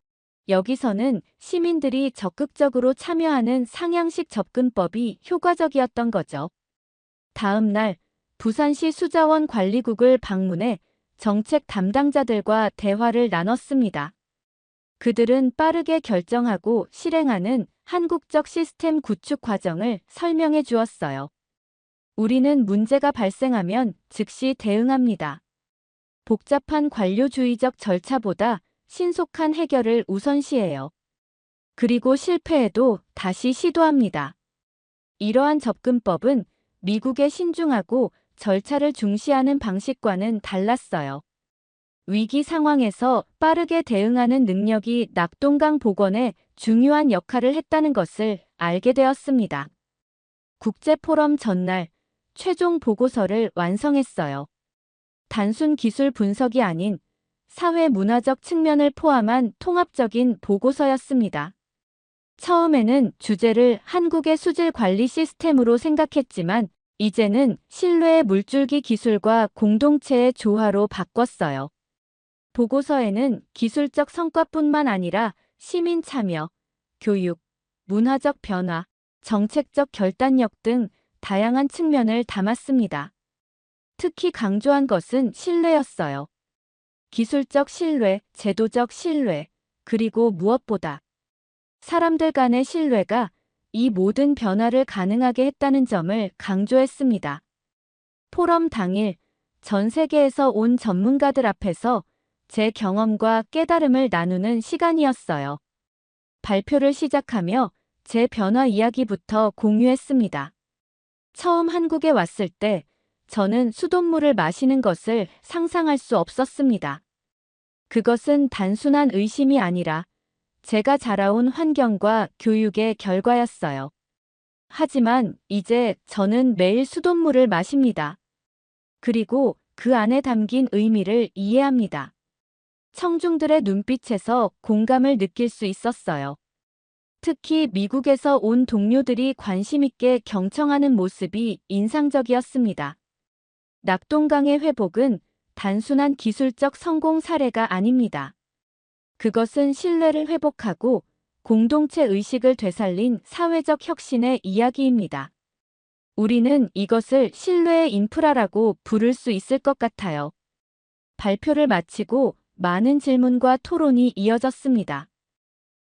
여기서는 시민들이 적극적으로 참여하는 상향식 접근법이 효과적이었던 거죠. 다음 날 부산시 수자원 관리국을 방문해 정책 담당자들과 대화를 나눴습니다. 그들은 빠르게 결정하고 실행하는 한국적 시스템 구축 과정을 설명해 주었어요. 우리는 문제가 발생하면 즉시 대응합니다. 복잡한 관료주의적 절차보다 신속한 해결을 우선시해요. 그리고 실패해도 다시 시도합니다. 이러한 접근법은 미국의 신중하고 절차를 중시하는 방식과는 달랐어요. 위기 상황에서 빠르게 대응하는 능력이 낙동강 복원에 중요한 역할을 했다는 것을 알게 되었습니다. 국제포럼 전날 최종 보고서를 완성했어요. 단순 기술 분석이 아닌 사회 문화적 측면을 포함한 통합적인 보고서였습니다. 처음에는 주제를 한국의 수질 관리 시스템으로 생각했지만 이제는 신뢰의 물줄기 기술과 공동체의 조화로 바꿨어요. 보고서에는 기술적 성과뿐만 아니라 시민 참여, 교육, 문화적 변화, 정책적 결단력 등 다양한 측면을 담았습니다. 특히 강조한 것은 신뢰였어요. 기술적 신뢰, 제도적 신뢰, 그리고 무엇보다 사람들 간의 신뢰가 이 모든 변화를 가능하게 했다는 점을 강조했습니다. 포럼 당일 전 세계에서 온 전문가들 앞에서 제 경험과 깨달음을 나누는 시간이었어요. 발표를 시작하며 제 변화 이야기부터 공유했습니다. 처음 한국에 왔을 때 저는 수돗물을 마시는 것을 상상할 수 없었습니다. 그것은 단순한 의심이 아니라 제가 자라온 환경과 교육의 결과였어요. 하지만 이제 저는 매일 수돗물을 마십니다. 그리고 그 안에 담긴 의미를 이해합니다. 청중들의 눈빛에서 공감을 느낄 수 있었어요. 특히 미국에서 온 동료들이 관심 있게 경청하는 모습이 인상적이었습니다. 낙동강의 회복은 단순한 기술적 성공 사례가 아닙니다. 그것은 신뢰를 회복하고 공동체 의식을 되살린 사회적 혁신의 이야기입니다. 우리는 이것을 신뢰의 인프라라고 부를 수 있을 것 같아요. 발표를 마치고 많은 질문과 토론이 이어졌습니다.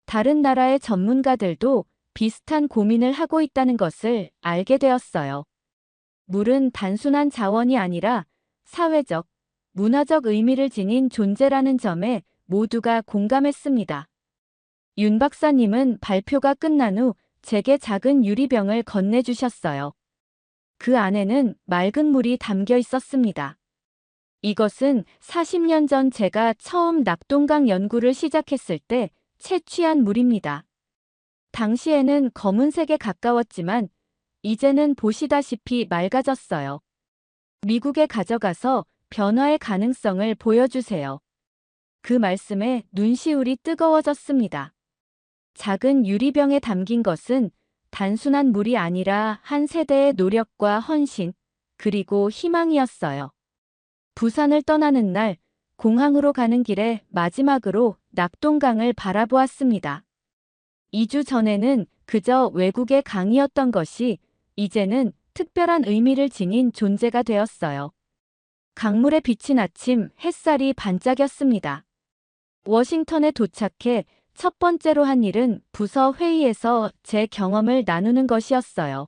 다른 나라의 전문가들도 비슷한 고민을 하고 있다는 것을 알게 되었어요. 물은 단순한 자원이 아니라 사회적, 문화적 의미를 지닌 존재라는 점에 모두가 공감했습니다. 윤 박사님은 발표가 끝난 후 제게 작은 유리병을 건네주셨어요. 그 안에는 맑은 물이 담겨 있었습니다. 이것은 40년 전 제가 처음 낙동강 연구를 시작했을 때 채취한 물입니다. 당시에는 검은색에 가까웠지만 이제는 보시다시피 맑아졌어요. 미국에 가져가서 변화의 가능성을 보여주세요. 그 말씀에 눈시울이 뜨거워졌습니다. 작은 유리병에 담긴 것은 단순한 물이 아니라 한 세대의 노력과 헌신, 그리고 희망이었어요. 부산을 떠나는 날, 공항으로 가는 길에 마지막으로 낙동강을 바라보았습니다. 2주 전에는 그저 외국의 강이었던 것이 이제는 특별한 의미를 지닌 존재가 되었어요. 강물에 비친 아침 햇살이 반짝였습니다. 워싱턴에 도착해 첫 번째로 한 일은 부서 회의에서 제 경험을 나누는 것이었어요.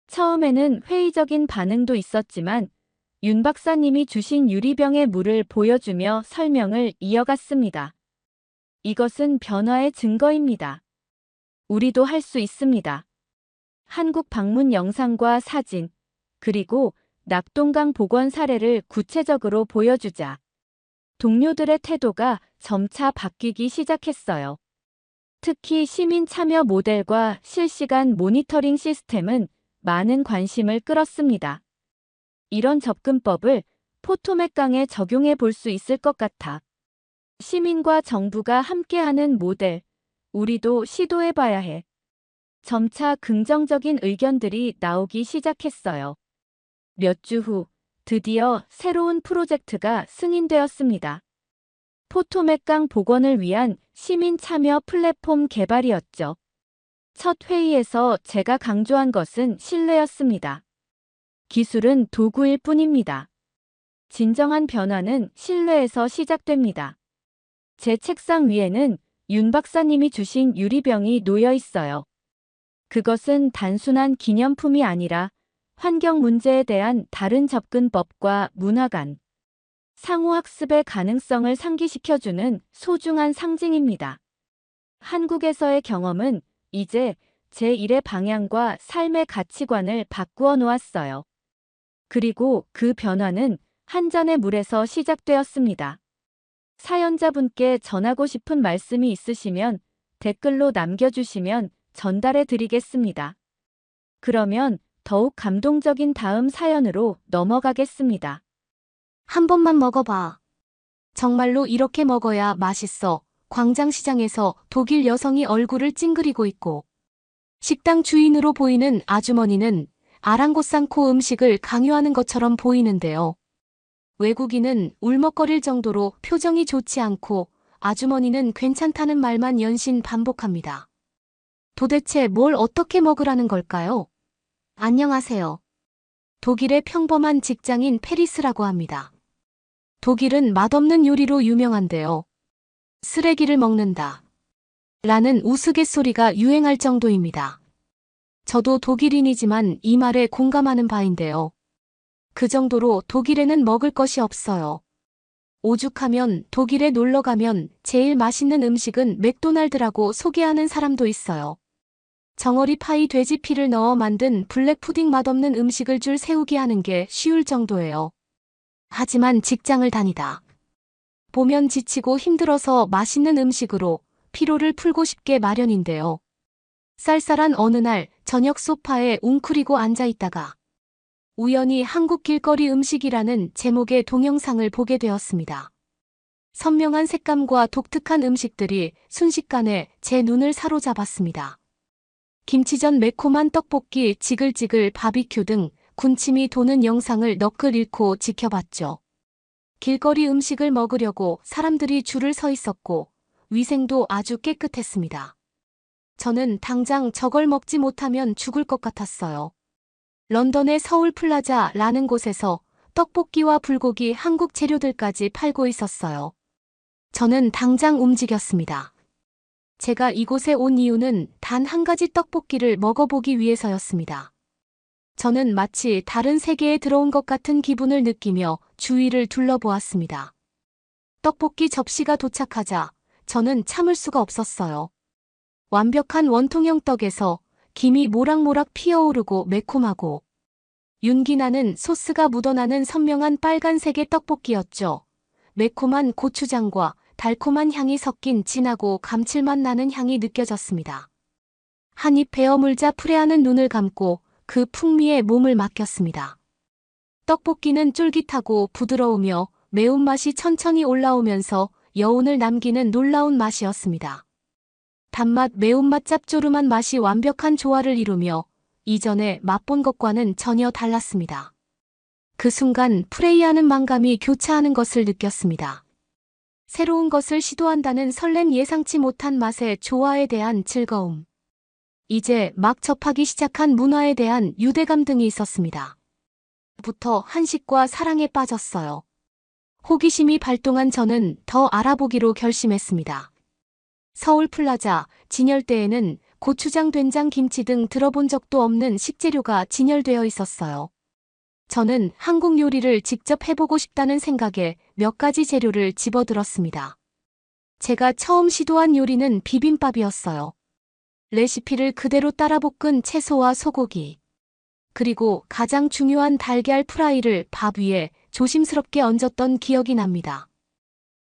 처음에는 회의적인 반응도 있었지만 윤 박사님이 주신 유리병의 물을 보여주며 설명을 이어갔습니다. 이것은 변화의 증거입니다. 우리도 할 수 있습니다. 한국 방문 영상과 사진, 그리고 낙동강 복원 사례를 구체적으로 보여주자. 동료들의 태도가 점차 바뀌기 시작했어요. 특히 시민 참여 모델과 실시간 모니터링 시스템은 많은 관심을 끌었습니다. 이런 접근법을 포토맥강에 적용해 볼 수 있을 것 같아. 시민과 정부가 함께하는 모델, 우리도 시도해 봐야 해. 점차 긍정적인 의견들이 나오기 시작했어요. 몇 주 후, 드디어 새로운 프로젝트가 승인되었습니다. 포토맥강 복원을 위한 시민 참여 플랫폼 개발이었죠. 첫 회의에서 제가 강조한 것은 신뢰였습니다. 기술은 도구일 뿐입니다. 진정한 변화는 신뢰에서 시작됩니다. 제 책상 위에는 윤 박사님이 주신 유리병이 놓여 있어요. 그것은 단순한 기념품이 아니라 환경 문제에 대한 다른 접근법과 문화관, 상호학습의 가능성을 상기시켜주는 소중한 상징입니다. 한국에서의 경험은 이제 제 일의 방향과 삶의 가치관을 바꾸어 놓았어요. 그리고 그 변화는 한 잔의 물에서 시작되었습니다. 사연자분께 전하고 싶은 말씀이 있으시면 댓글로 남겨주시면 전달해 드리겠습니다. 그러면 더욱 감동적인 다음 사연으로 넘어가겠습니다. 한 번만 먹어봐. 정말로 이렇게 먹어야 맛있어. 광장시장에서 독일 여성이 얼굴을 찡그리고 있고 식당 주인으로 보이는 아주머니는 아랑곳상코 음식을 강요하는 것처럼 보이는데요. 외국인은 울먹거릴 정도로 표정이 좋지 않고 아주머니는 괜찮다는 말만 연신 반복합니다. 도대체 뭘 어떻게 먹으라는 걸까요? 안녕하세요. 독일의 평범한 직장인 페리스라고 합니다. 독일은 맛없는 요리로 유명한데요. 쓰레기를 먹는다 라는 우스갯소리가 유행할 정도입니다. 저도 독일인이지만 이 말에 공감하는 바인데요. 그 정도로 독일에는 먹을 것이 없어요. 오죽하면 독일에 놀러 가면 제일 맛있는 음식은 맥도날드라고 소개하는 사람도 있어요. 정어리 파이 돼지 피를 넣어 만든 블랙 푸딩 맛없는 음식을 줄 세우게 하는 게 쉬울 정도예요. 하지만 직장을 다니다 보면 지치고 힘들어서 맛있는 음식으로 피로를 풀고 싶게 마련인데요. 쌀쌀한 어느 날 저녁 소파에 웅크리고 앉아 있다가 우연히 한국 길거리 음식이라는 제목의 동영상을 보게 되었습니다. 선명한 색감과 독특한 음식들이 순식간에 제 눈을 사로잡았습니다. 김치전 매콤한 떡볶이 지글지글 바비큐 등 군침이 도는 영상을 너클 잃고 지켜봤죠. 길거리 음식을 먹으려고 사람들이 줄을 서 있었고 위생도 아주 깨끗했습니다. 저는 당장 저걸 먹지 못하면 죽을 것 같았어요. 런던의 서울 플라자라는 곳에서 떡볶이와 불고기 한국 재료들까지 팔고 있었어요. 저는 당장 움직였습니다. 제가 이곳에 온 이유는 단 한 가지 떡볶이를 먹어보기 위해서였습니다. 저는 마치 다른 세계에 들어온 것 같은 기분을 느끼며 주위를 둘러보았습니다. 떡볶이 접시가 도착하자 저는 참을 수가 없었어요. 완벽한 원통형 떡에서 김이 모락모락 피어오르고 매콤하고 윤기나는 소스가 묻어나는 선명한 빨간색의 떡볶이였죠. 매콤한 고추장과 달콤한 향이 섞인 진하고 감칠맛 나는 향이 느껴졌습니다. 한 입 베어 물자 풀에하는 눈을 감고 그 풍미에 몸을 맡겼습니다. 떡볶이는 쫄깃하고 부드러우며 매운맛이 천천히 올라오면서 여운을 남기는 놀라운 맛이었습니다. 단맛, 매운맛, 짭조름한 맛이 완벽한 조화를 이루며 이전에 맛본 것과는 전혀 달랐습니다. 그 순간 프레이하는 만감이 교차하는 것을 느꼈습니다. 새로운 것을 시도한다는 설렘, 예상치 못한 맛의 조화에 대한 즐거움. 이제 막 접하기 시작한 문화에 대한 유대감 등이 있었습니다. 부터 한식과 사랑에 빠졌어요. 호기심이 발동한 저는 더 알아보기로 결심했습니다. 서울 플라자 진열대에는 고추장, 된장, 김치 등 들어본 적도 없는 식재료가 진열되어 있었어요. 저는 한국 요리를 직접 해보고 싶다는 생각에 몇 가지 재료를 집어들었습니다. 제가 처음 시도한 요리는 비빔밥이었어요. 레시피를 그대로 따라 볶은 채소와 소고기, 그리고 가장 중요한 달걀 프라이를 밥 위에 조심스럽게 얹었던 기억이 납니다.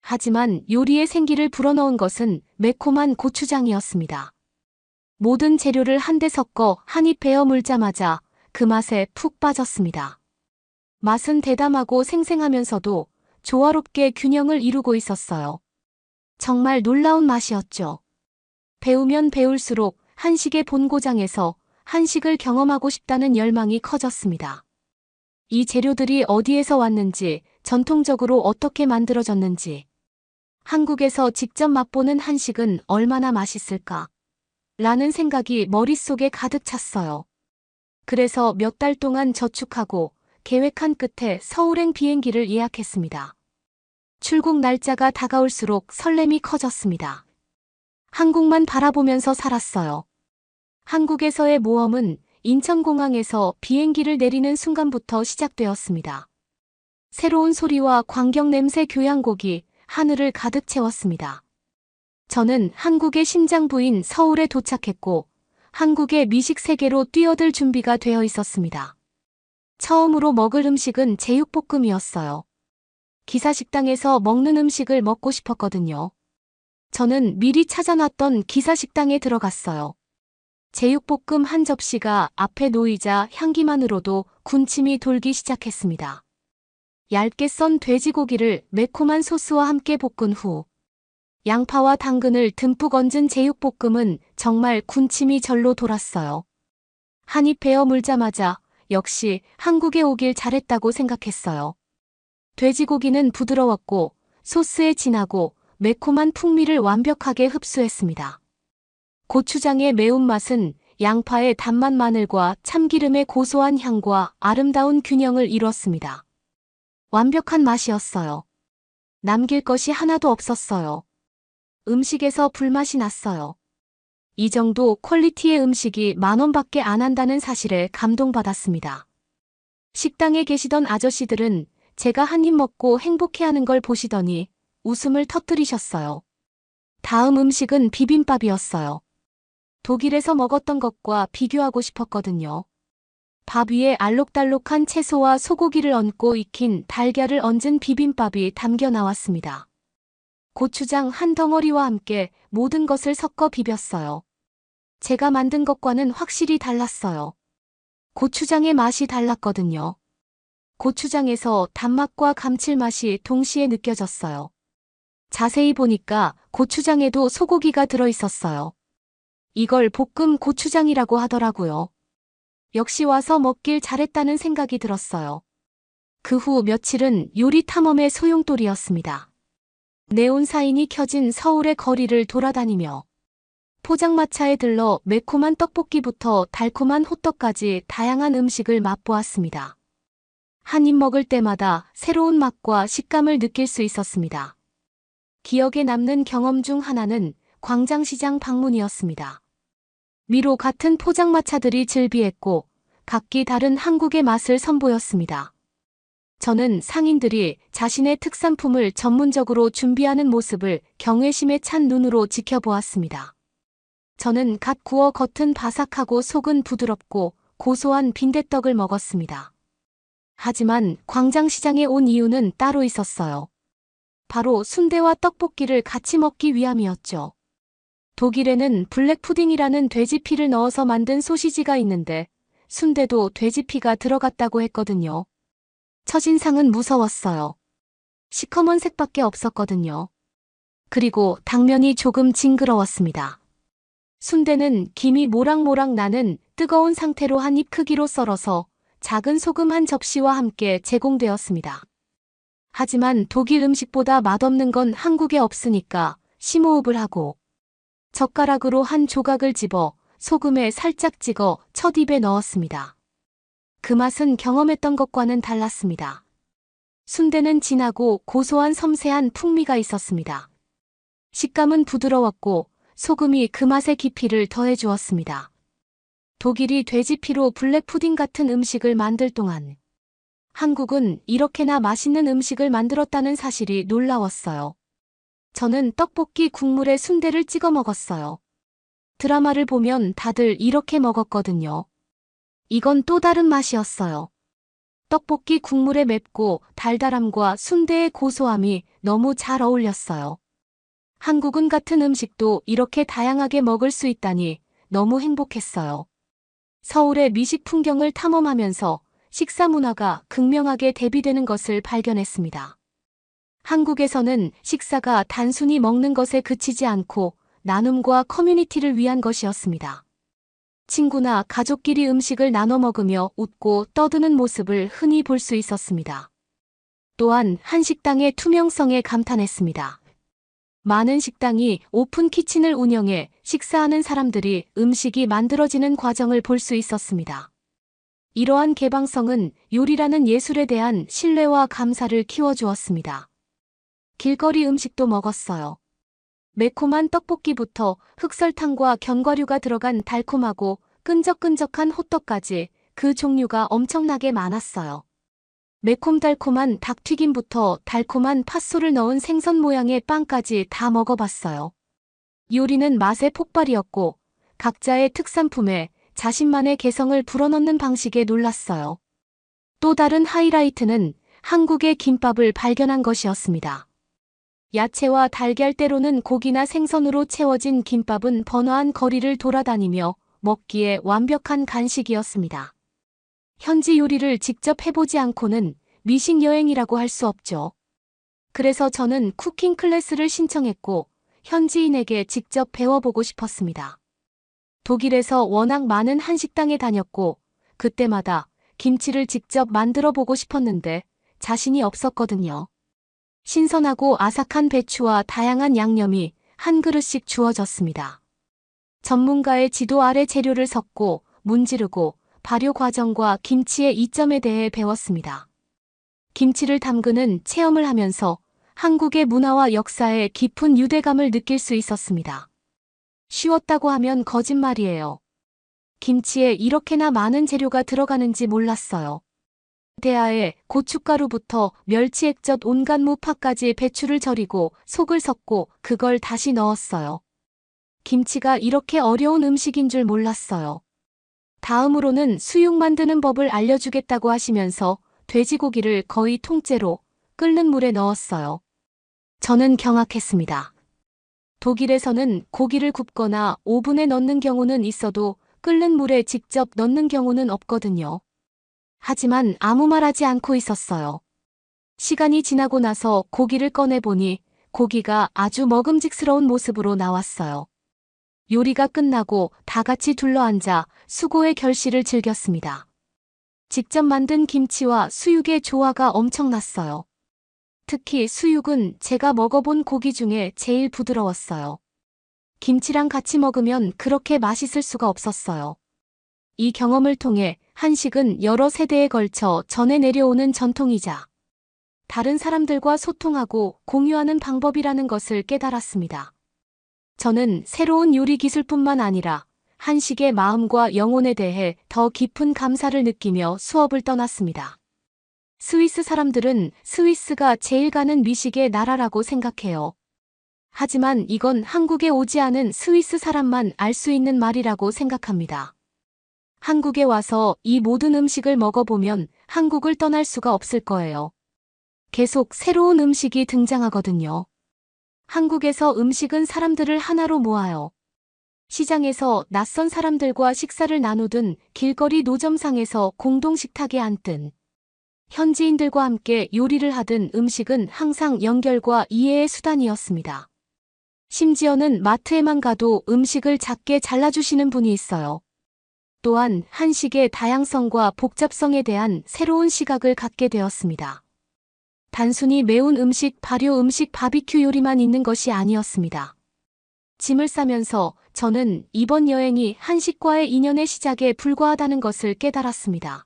하지만 요리의 생기를 불어넣은 것은 매콤한 고추장이었습니다. 모든 재료를 한데 섞어 한 입 베어 물자마자 그 맛에 푹 빠졌습니다. 맛은 대담하고 생생하면서도 조화롭게 균형을 이루고 있었어요. 정말 놀라운 맛이었죠. 배우면 배울수록 한식의 본고장에서 한식을 경험하고 싶다는 열망이 커졌습니다. 이 재료들이 어디에서 왔는지, 전통적으로 어떻게 만들어졌는지, 한국에서 직접 맛보는 한식은 얼마나 맛있을까? 라는 생각이 머릿속에 가득 찼어요. 그래서 몇 달 동안 저축하고 계획한 끝에 서울행 비행기를 예약했습니다. 출국 날짜가 다가올수록 설렘이 커졌습니다. 한국만 바라보면서 살았어요. 한국에서의 모험은 인천공항에서 비행기를 내리는 순간부터 시작되었습니다. 새로운 소리와 광경, 냄새, 교양곡이 하늘을 가득 채웠습니다. 저는 한국의 심장부인 서울에 도착했고 한국의 미식 세계로 뛰어들 준비가 되어 있었습니다. 처음으로 먹을 음식은 제육볶음이었어요. 기사식당에서 먹는 음식을 먹고 싶었거든요. 저는 미리 찾아놨던 기사식당에 들어갔어요. 제육볶음 한 접시가 앞에 놓이자 향기만으로도 군침이 돌기 시작했습니다. 얇게 썬 돼지고기를 매콤한 소스와 함께 볶은 후 양파와 당근을 듬뿍 얹은 제육볶음은 정말 군침이 절로 돌았어요. 한 입 베어 물자마자 역시 한국에 오길 잘했다고 생각했어요. 돼지고기는 부드러웠고 소스의 진하고 매콤한 풍미를 완벽하게 흡수했습니다. 고추장의 매운맛은 양파의 단맛, 마늘과 참기름의 고소한 향과 아름다운 균형을 이뤘습니다. 완벽한 맛이었어요. 남길 것이 하나도 없었어요. 음식에서 불맛이 났어요. 이 정도 퀄리티의 음식이 10,000원밖에 안 한다는 사실에 감동받았습니다. 식당에 계시던 아저씨들은 제가 한 입 먹고 행복해하는 걸 보시더니 웃음을 터뜨리셨어요. 다음 음식은 비빔밥이었어요. 독일에서 먹었던 것과 비교하고 싶었거든요. 밥 위에 알록달록한 채소와 소고기를 얹고 익힌 달걀을 얹은 비빔밥이 담겨 나왔습니다. 고추장 한 덩어리와 함께 모든 것을 섞어 비볐어요. 제가 만든 것과는 확실히 달랐어요. 고추장의 맛이 달랐거든요. 고추장에서 단맛과 감칠맛이 동시에 느껴졌어요. 자세히 보니까 고추장에도 소고기가 들어있었어요. 이걸 볶음 고추장이라고 하더라고요. 역시 와서 먹길 잘했다는 생각이 들었어요. 그 후 며칠은 요리 탐험의 소용돌이였습니다. 네온사인이 켜진 서울의 거리를 돌아다니며 포장마차에 들러 매콤한 떡볶이부터 달콤한 호떡까지 다양한 음식을 맛보았습니다. 한 입 먹을 때마다 새로운 맛과 식감을 느낄 수 있었습니다. 기억에 남는 경험 중 하나는 광장시장 방문이었습니다. 미로 같은 포장마차들이 즐비했고 각기 다른 한국의 맛을 선보였습니다. 저는 상인들이 자신의 특산품을 전문적으로 준비하는 모습을 경외심에 찬 눈으로 지켜보았습니다. 저는 갓 구워 겉은 바삭하고 속은 부드럽고 고소한 빈대떡을 먹었습니다. 하지만 광장시장에 온 이유는 따로 있었어요. 바로 순대와 떡볶이를 같이 먹기 위함이었죠. 독일에는 블랙푸딩이라는 돼지피를 넣어서 만든 소시지가 있는데 순대도 돼지피가 들어갔다고 했거든요. 첫인상은 무서웠어요. 시커먼 색밖에 없었거든요. 그리고 당면이 조금 징그러웠습니다. 순대는 김이 모락모락 나는 뜨거운 상태로 한 입 크기로 썰어서 작은 소금 한 접시와 함께 제공되었습니다. 하지만 독일 음식보다 맛없는 건 한국에 없으니까 심호흡을 하고 젓가락으로 한 조각을 집어 소금에 살짝 찍어 첫 입에 넣었습니다. 그 맛은 경험했던 것과는 달랐습니다. 순대는 진하고 고소한 섬세한 풍미가 있었습니다. 식감은 부드러웠고 소금이 그 맛의 깊이를 더해주었습니다. 독일이 돼지피로 블랙푸딩 같은 음식을 만들 동안 한국은 이렇게나 맛있는 음식을 만들었다는 사실이 놀라웠어요. 저는 떡볶이 국물에 순대를 찍어 먹었어요. 드라마를 보면 다들 이렇게 먹었거든요. 이건 또 다른 맛이었어요. 떡볶이 국물의 맵고 달달함과 순대의 고소함이 너무 잘 어울렸어요. 한국은 같은 음식도 이렇게 다양하게 먹을 수 있다니 너무 행복했어요. 서울의 미식 풍경을 탐험하면서 식사 문화가 극명하게 대비되는 것을 발견했습니다. 한국에서는 식사가 단순히 먹는 것에 그치지 않고 나눔과 커뮤니티를 위한 것이었습니다. 친구나 가족끼리 음식을 나눠 먹으며 웃고 떠드는 모습을 흔히 볼 수 있었습니다. 또한 한 식당의 투명성에 감탄했습니다. 많은 식당이 오픈 키친을 운영해 식사하는 사람들이 음식이 만들어지는 과정을 볼 수 있었습니다. 이러한 개방성은 요리라는 예술에 대한 신뢰와 감사를 키워주었습니다. 길거리 음식도 먹었어요. 매콤한 떡볶이부터 흑설탕과 견과류가 들어간 달콤하고 끈적끈적한 호떡까지 그 종류가 엄청나게 많았어요. 매콤달콤한 닭튀김부터 달콤한 팥소를 넣은 생선 모양의 빵까지 다 먹어봤어요. 요리는 맛의 폭발이었고 각자의 특산품에 자신만의 개성을 불어넣는 방식에 놀랐어요. 또 다른 하이라이트는 한국의 김밥을 발견한 것이었습니다. 야채와 달걀 때로는 고기나 생선으로 채워진 김밥은 번화한 거리를 돌아다니며 먹기에 완벽한 간식이었습니다. 현지 요리를 직접 해보지 않고는 미식 여행이라고 할 수 없죠. 그래서 저는 쿠킹 클래스를 신청했고 현지인에게 직접 배워보고 싶었습니다. 독일에서 워낙 많은 한식당에 다녔고 그때마다 김치를 직접 만들어 보고 싶었는데 자신이 없었거든요. 신선하고 아삭한 배추와 다양한 양념이 한 그릇씩 주어졌습니다. 전문가의 지도 아래 재료를 섞고 문지르고 발효 과정과 김치의 이점에 대해 배웠습니다. 김치를 담그는 체험을 하면서 한국의 문화와 역사에 깊은 유대감을 느낄 수 있었습니다. 쉬웠다고 하면 거짓말이에요. 김치에 이렇게나 많은 재료가 들어가는지 몰랐어요. 대야에 고춧가루부터 멸치 액젓 온갖 무파까지 배추를 절이고 속을 섞고 그걸 다시 넣었어요. 김치가 이렇게 어려운 음식인 줄 몰랐어요. 다음으로는 수육 만드는 법을 알려주겠다고 하시면서 돼지고기를 거의 통째로 끓는 물에 넣었어요. 저는 경악했습니다. 독일에서는 고기를 굽거나 오븐에 넣는 경우는 있어도 끓는 물에 직접 넣는 경우는 없거든요. 하지만 아무 말하지 않고 있었어요. 시간이 지나고 나서 고기를 꺼내보니 고기가 아주 먹음직스러운 모습으로 나왔어요. 요리가 끝나고 다 같이 둘러앉아 수고의 결실을 즐겼습니다. 직접 만든 김치와 수육의 조화가 엄청났어요. 특히 수육은 제가 먹어본 고기 중에 제일 부드러웠어요. 김치랑 같이 먹으면 그렇게 맛있을 수가 없었어요. 이 경험을 통해 한식은 여러 세대에 걸쳐 전해 내려오는 전통이자 다른 사람들과 소통하고 공유하는 방법이라는 것을 깨달았습니다. 저는 새로운 요리 기술뿐만 아니라 한식의 마음과 영혼에 대해 더 깊은 감사를 느끼며 수업을 떠났습니다. 스위스 사람들은 스위스가 제일 가는 미식의 나라라고 생각해요. 하지만 이건 한국에 오지 않은 스위스 사람만 알 수 있는 말이라고 생각합니다. 한국에 와서 이 모든 음식을 먹어보면 한국을 떠날 수가 없을 거예요. 계속 새로운 음식이 등장하거든요. 한국에서 음식은 사람들을 하나로 모아요. 시장에서 낯선 사람들과 식사를 나누든 길거리 노점상에서 공동 식탁에 앉든 현지인들과 함께 요리를 하든 음식은 항상 연결과 이해의 수단이었습니다. 심지어는 마트에만 가도 음식을 작게 잘라주시는 분이 있어요. 또한 한식의 다양성과 복잡성에 대한 새로운 시각을 갖게 되었습니다. 단순히 매운 음식, 발효 음식, 바비큐 요리만 있는 것이 아니었습니다. 짐을 싸면서 저는 이번 여행이 한식과의 인연의 시작에 불과하다는 것을 깨달았습니다.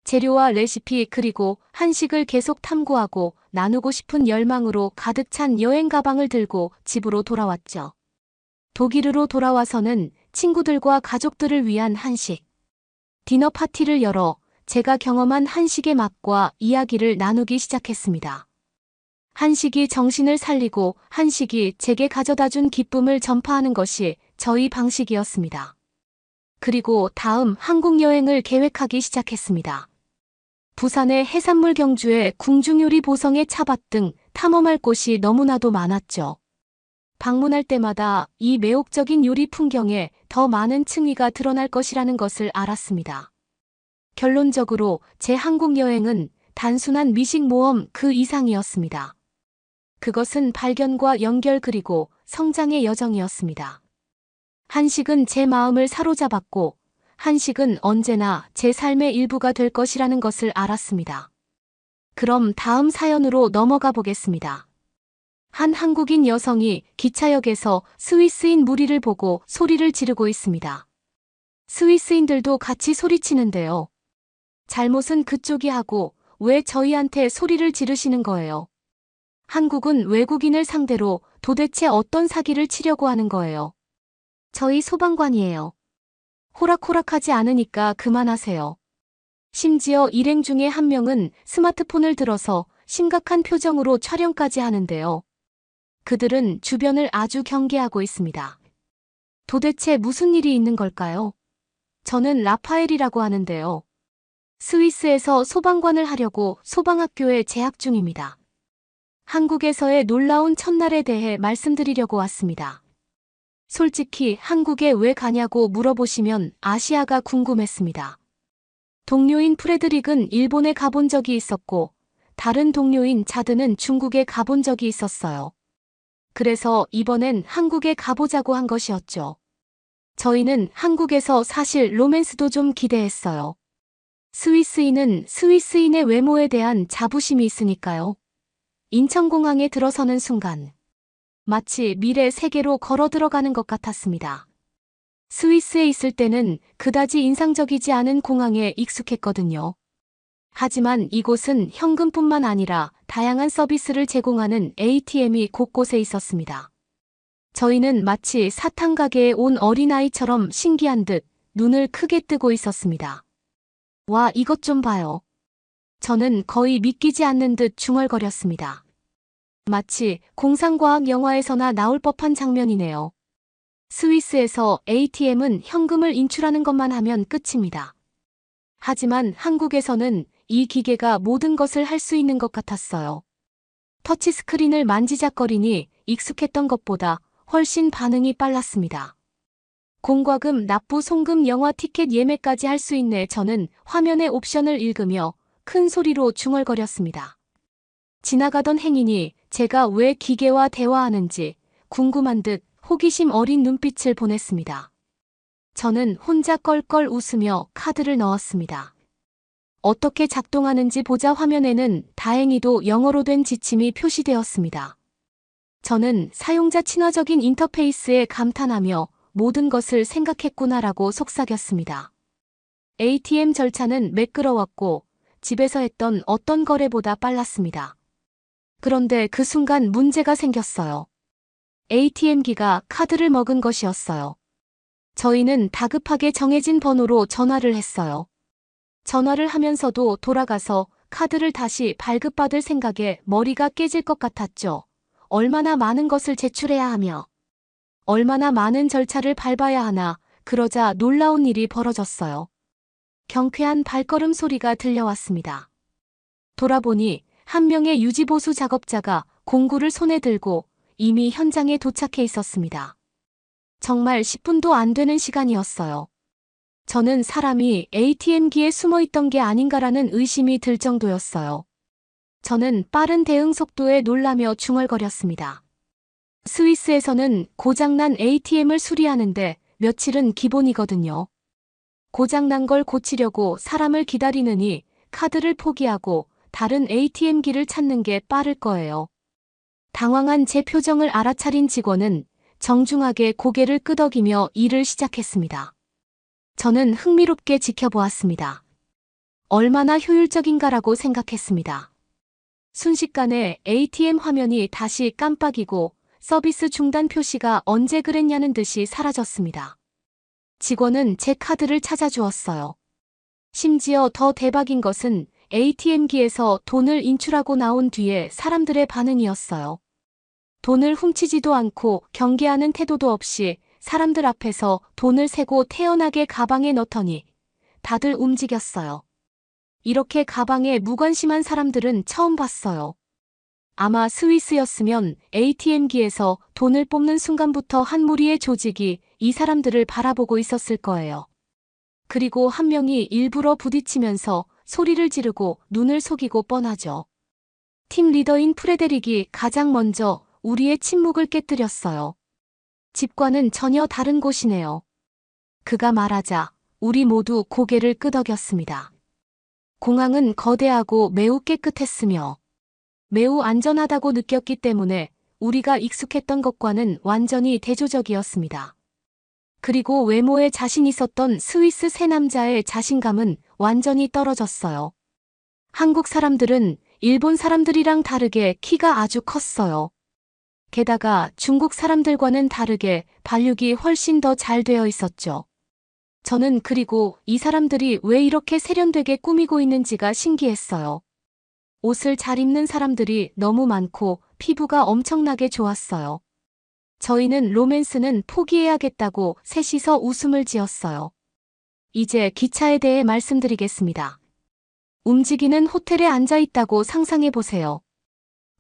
재료와 레시피 그리고 한식을 계속 탐구하고 나누고 싶은 열망으로 가득 찬 여행 가방을 들고 집으로 돌아왔죠. 독일으로 돌아와서는 친구들과 가족들을 위한 한식 디너 파티를 열어 제가 경험한 한식의 맛과 이야기를 나누기 시작했습니다. 한식이 정신을 살리고 한식이 제게 가져다준 기쁨을 전파하는 것이 저희 방식이었습니다. 그리고 다음 한국 여행을 계획하기 시작했습니다. 부산의 해산물 경주에 궁중요리 보성의 차밭 등 탐험할 곳이 너무나도 많았죠. 방문할 때마다 이 매혹적인 요리 풍경에 더 많은 층위가 드러날 것이라는 것을 알았습니다. 결론적으로 제 한국 여행은 단순한 미식 모험 그 이상이었습니다. 그것은 발견과 연결 그리고 성장의 여정이었습니다. 한식은 제 마음을 사로잡았고 한식은 언제나 제 삶의 일부가 될 것이라는 것을 알았습니다. 그럼 다음 사연으로 넘어가 보겠습니다. 한 한국인 여성이 기차역에서 스위스인 무리를 보고 소리를 지르고 있습니다. 스위스인들도 같이 소리치는데요. 잘못은 그쪽이 하고 왜 저희한테 소리를 지르시는 거예요? 한국은 외국인을 상대로 도대체 어떤 사기를 치려고 하는 거예요? 저희 소방관이에요. 호락호락하지 않으니까 그만하세요. 심지어 일행 중에 한 명은 스마트폰을 들어서 심각한 표정으로 촬영까지 하는데요. 그들은 주변을 아주 경계하고 있습니다. 도대체 무슨 일이 있는 걸까요? 저는 라파엘이라고 하는데요. 스위스에서 소방관을 하려고 소방학교에 재학 중입니다. 한국에서의 놀라운 첫날에 대해 말씀드리려고 왔습니다. 솔직히 한국에 왜 가냐고 물어보시면 아시아가 궁금했습니다. 동료인 프레드릭은 일본에 가본 적이 있었고 다른 동료인 자드는 중국에 가본 적이 있었어요. 그래서 이번엔 한국에 가보자고 한 것이었죠. 저희는 한국에서 사실 로맨스도 좀 기대했어요. 스위스인은 스위스인의 외모에 대한 자부심이 있으니까요. 인천공항에 들어서는 순간 마치 미래 세계로 걸어 들어가는 것 같았습니다. 스위스에 있을 때는 그다지 인상적이지 않은 공항에 익숙했거든요. 하지만 이곳은 현금뿐만 아니라 다양한 서비스를 제공하는 ATM이 곳곳에 있었습니다. 저희는 마치 사탕 가게에 온 어린아이처럼 신기한 듯 눈을 크게 뜨고 있었습니다. 와, 이것 좀 봐요. 저는 거의 믿기지 않는 듯 중얼거렸습니다. 마치 공상과학 영화에서나 나올 법한 장면이네요. 스위스에서 ATM은 현금을 인출하는 것만 하면 끝입니다. 하지만 한국에서는 이 기계가 모든 것을 할 수 있는 것 같았어요. 터치스크린을 만지작거리니 익숙했던 것보다 훨씬 반응이 빨랐습니다. 공과금, 납부, 송금, 영화 티켓 예매까지 할 수 있네. 저는 화면의 옵션을 읽으며 큰 소리로 중얼거렸습니다. 지나가던 행인이 제가 왜 기계와 대화하는지 궁금한 듯 호기심 어린 눈빛을 보냈습니다. 저는 혼자 껄껄 웃으며 카드를 넣었습니다. 어떻게 작동하는지 보자. 화면에는 다행히도 영어로 된 지침이 표시되었습니다. 저는 사용자 친화적인 인터페이스에 감탄하며 모든 것을 생각했구나라고 속삭였습니다. ATM 절차는 매끄러웠고 집에서 했던 어떤 거래보다 빨랐습니다. 그런데 그 순간 문제가 생겼어요. ATM기가 카드를 먹은 것이었어요. 저희는 다급하게 정해진 번호로 전화를 했어요. 전화를 하면서도 돌아가서 카드를 다시 발급받을 생각에 머리가 깨질 것 같았죠. 얼마나 많은 것을 제출해야 하며 얼마나 많은 절차를 밟아야 하나. 그러자 놀라운 일이 벌어졌어요. 경쾌한 발걸음 소리가 들려왔습니다. 돌아보니 한 명의 유지보수 작업자가 공구를 손에 들고 이미 현장에 도착해 있었습니다. 정말 10분도 안 되는 시간이었어요. 저는 사람이 ATM기에 숨어 있던 게 아닌가라는 의심이 들 정도였어요. 저는 빠른 대응 속도에 놀라며 중얼거렸습니다. 스위스에서는 고장난 ATM을 수리하는데 며칠은 기본이거든요. 고장난 걸 고치려고 사람을 기다리느니 카드를 포기하고 다른 ATM기를 찾는 게 빠를 거예요. 당황한 제 표정을 알아차린 직원은 정중하게 고개를 끄덕이며 일을 시작했습니다. 저는 흥미롭게 지켜보았습니다. 얼마나 효율적인가라고 생각했습니다. 순식간에 ATM 화면이 다시 깜빡이고 서비스 중단 표시가 언제 그랬냐는 듯이 사라졌습니다. 직원은 제 카드를 찾아주었어요. 심지어 더 대박인 것은 ATM기에서 돈을 인출하고 나온 뒤에 사람들의 반응이었어요. 돈을 훔치지도 않고 경계하는 태도도 없이 사람들 앞에서 돈을 세고 태연하게 가방에 넣더니 다들 움직였어요. 이렇게 가방에 무관심한 사람들은 처음 봤어요. 아마 스위스였으면 ATM기에서 돈을 뽑는 순간부터 한 무리의 조직이 이 사람들을 바라보고 있었을 거예요. 그리고 한 명이 일부러 부딪히면서 소리를 지르고 눈을 속이고 뻔하죠. 팀 리더인 프레데릭이 가장 먼저 우리의 침묵을 깨뜨렸어요. 집과는 전혀 다른 곳이네요. 그가 말하자 우리 모두 고개를 끄덕였습니다. 공항은 거대하고 매우 깨끗했으며 매우 안전하다고 느꼈기 때문에 우리가 익숙했던 것과는 완전히 대조적이었습니다. 그리고 외모에 자신 있었던 스위스 세 남자의 자신감은 완전히 떨어졌어요. 한국 사람들은 일본 사람들이랑 다르게 키가 아주 컸어요. 게다가 중국 사람들과는 다르게 발육이 훨씬 더 잘 되어 있었죠. 저는 그리고 이 사람들이 왜 이렇게 세련되게 꾸미고 있는지가 신기했어요. 옷을 잘 입는 사람들이 너무 많고 피부가 엄청나게 좋았어요. 저희는 로맨스는 포기해야겠다고 셋이서 웃음을 지었어요. 이제 기차에 대해 말씀드리겠습니다. 움직이는 호텔에 앉아 있다고 상상해 보세요.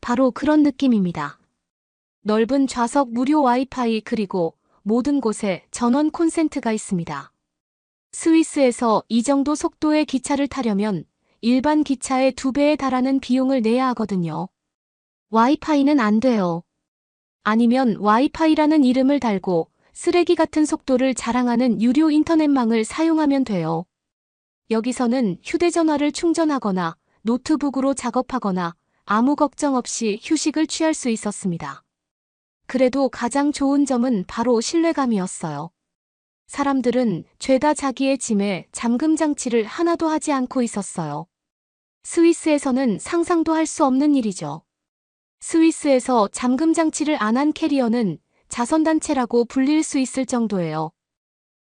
바로 그런 느낌입니다. 넓은 좌석, 무료 와이파이, 그리고 모든 곳에 전원 콘센트가 있습니다. 스위스에서 이 정도 속도의 기차를 타려면 일반 기차의 2배에 달하는 비용을 내야 하거든요. 와이파이는 안 돼요. 아니면 와이파이라는 이름을 달고 쓰레기 같은 속도를 자랑하는 유료 인터넷망을 사용하면 돼요. 여기서는 휴대전화를 충전하거나 노트북으로 작업하거나 아무 걱정 없이 휴식을 취할 수 있었습니다. 그래도 가장 좋은 점은 바로 신뢰감이었어요. 사람들은 죄다 자기의 짐에 잠금 장치를 하나도 하지 않고 있었어요. 스위스에서는 상상도 할 수 없는 일이죠. 스위스에서 잠금 장치를 안 한 캐리어는 자선단체라고 불릴 수 있을 정도예요.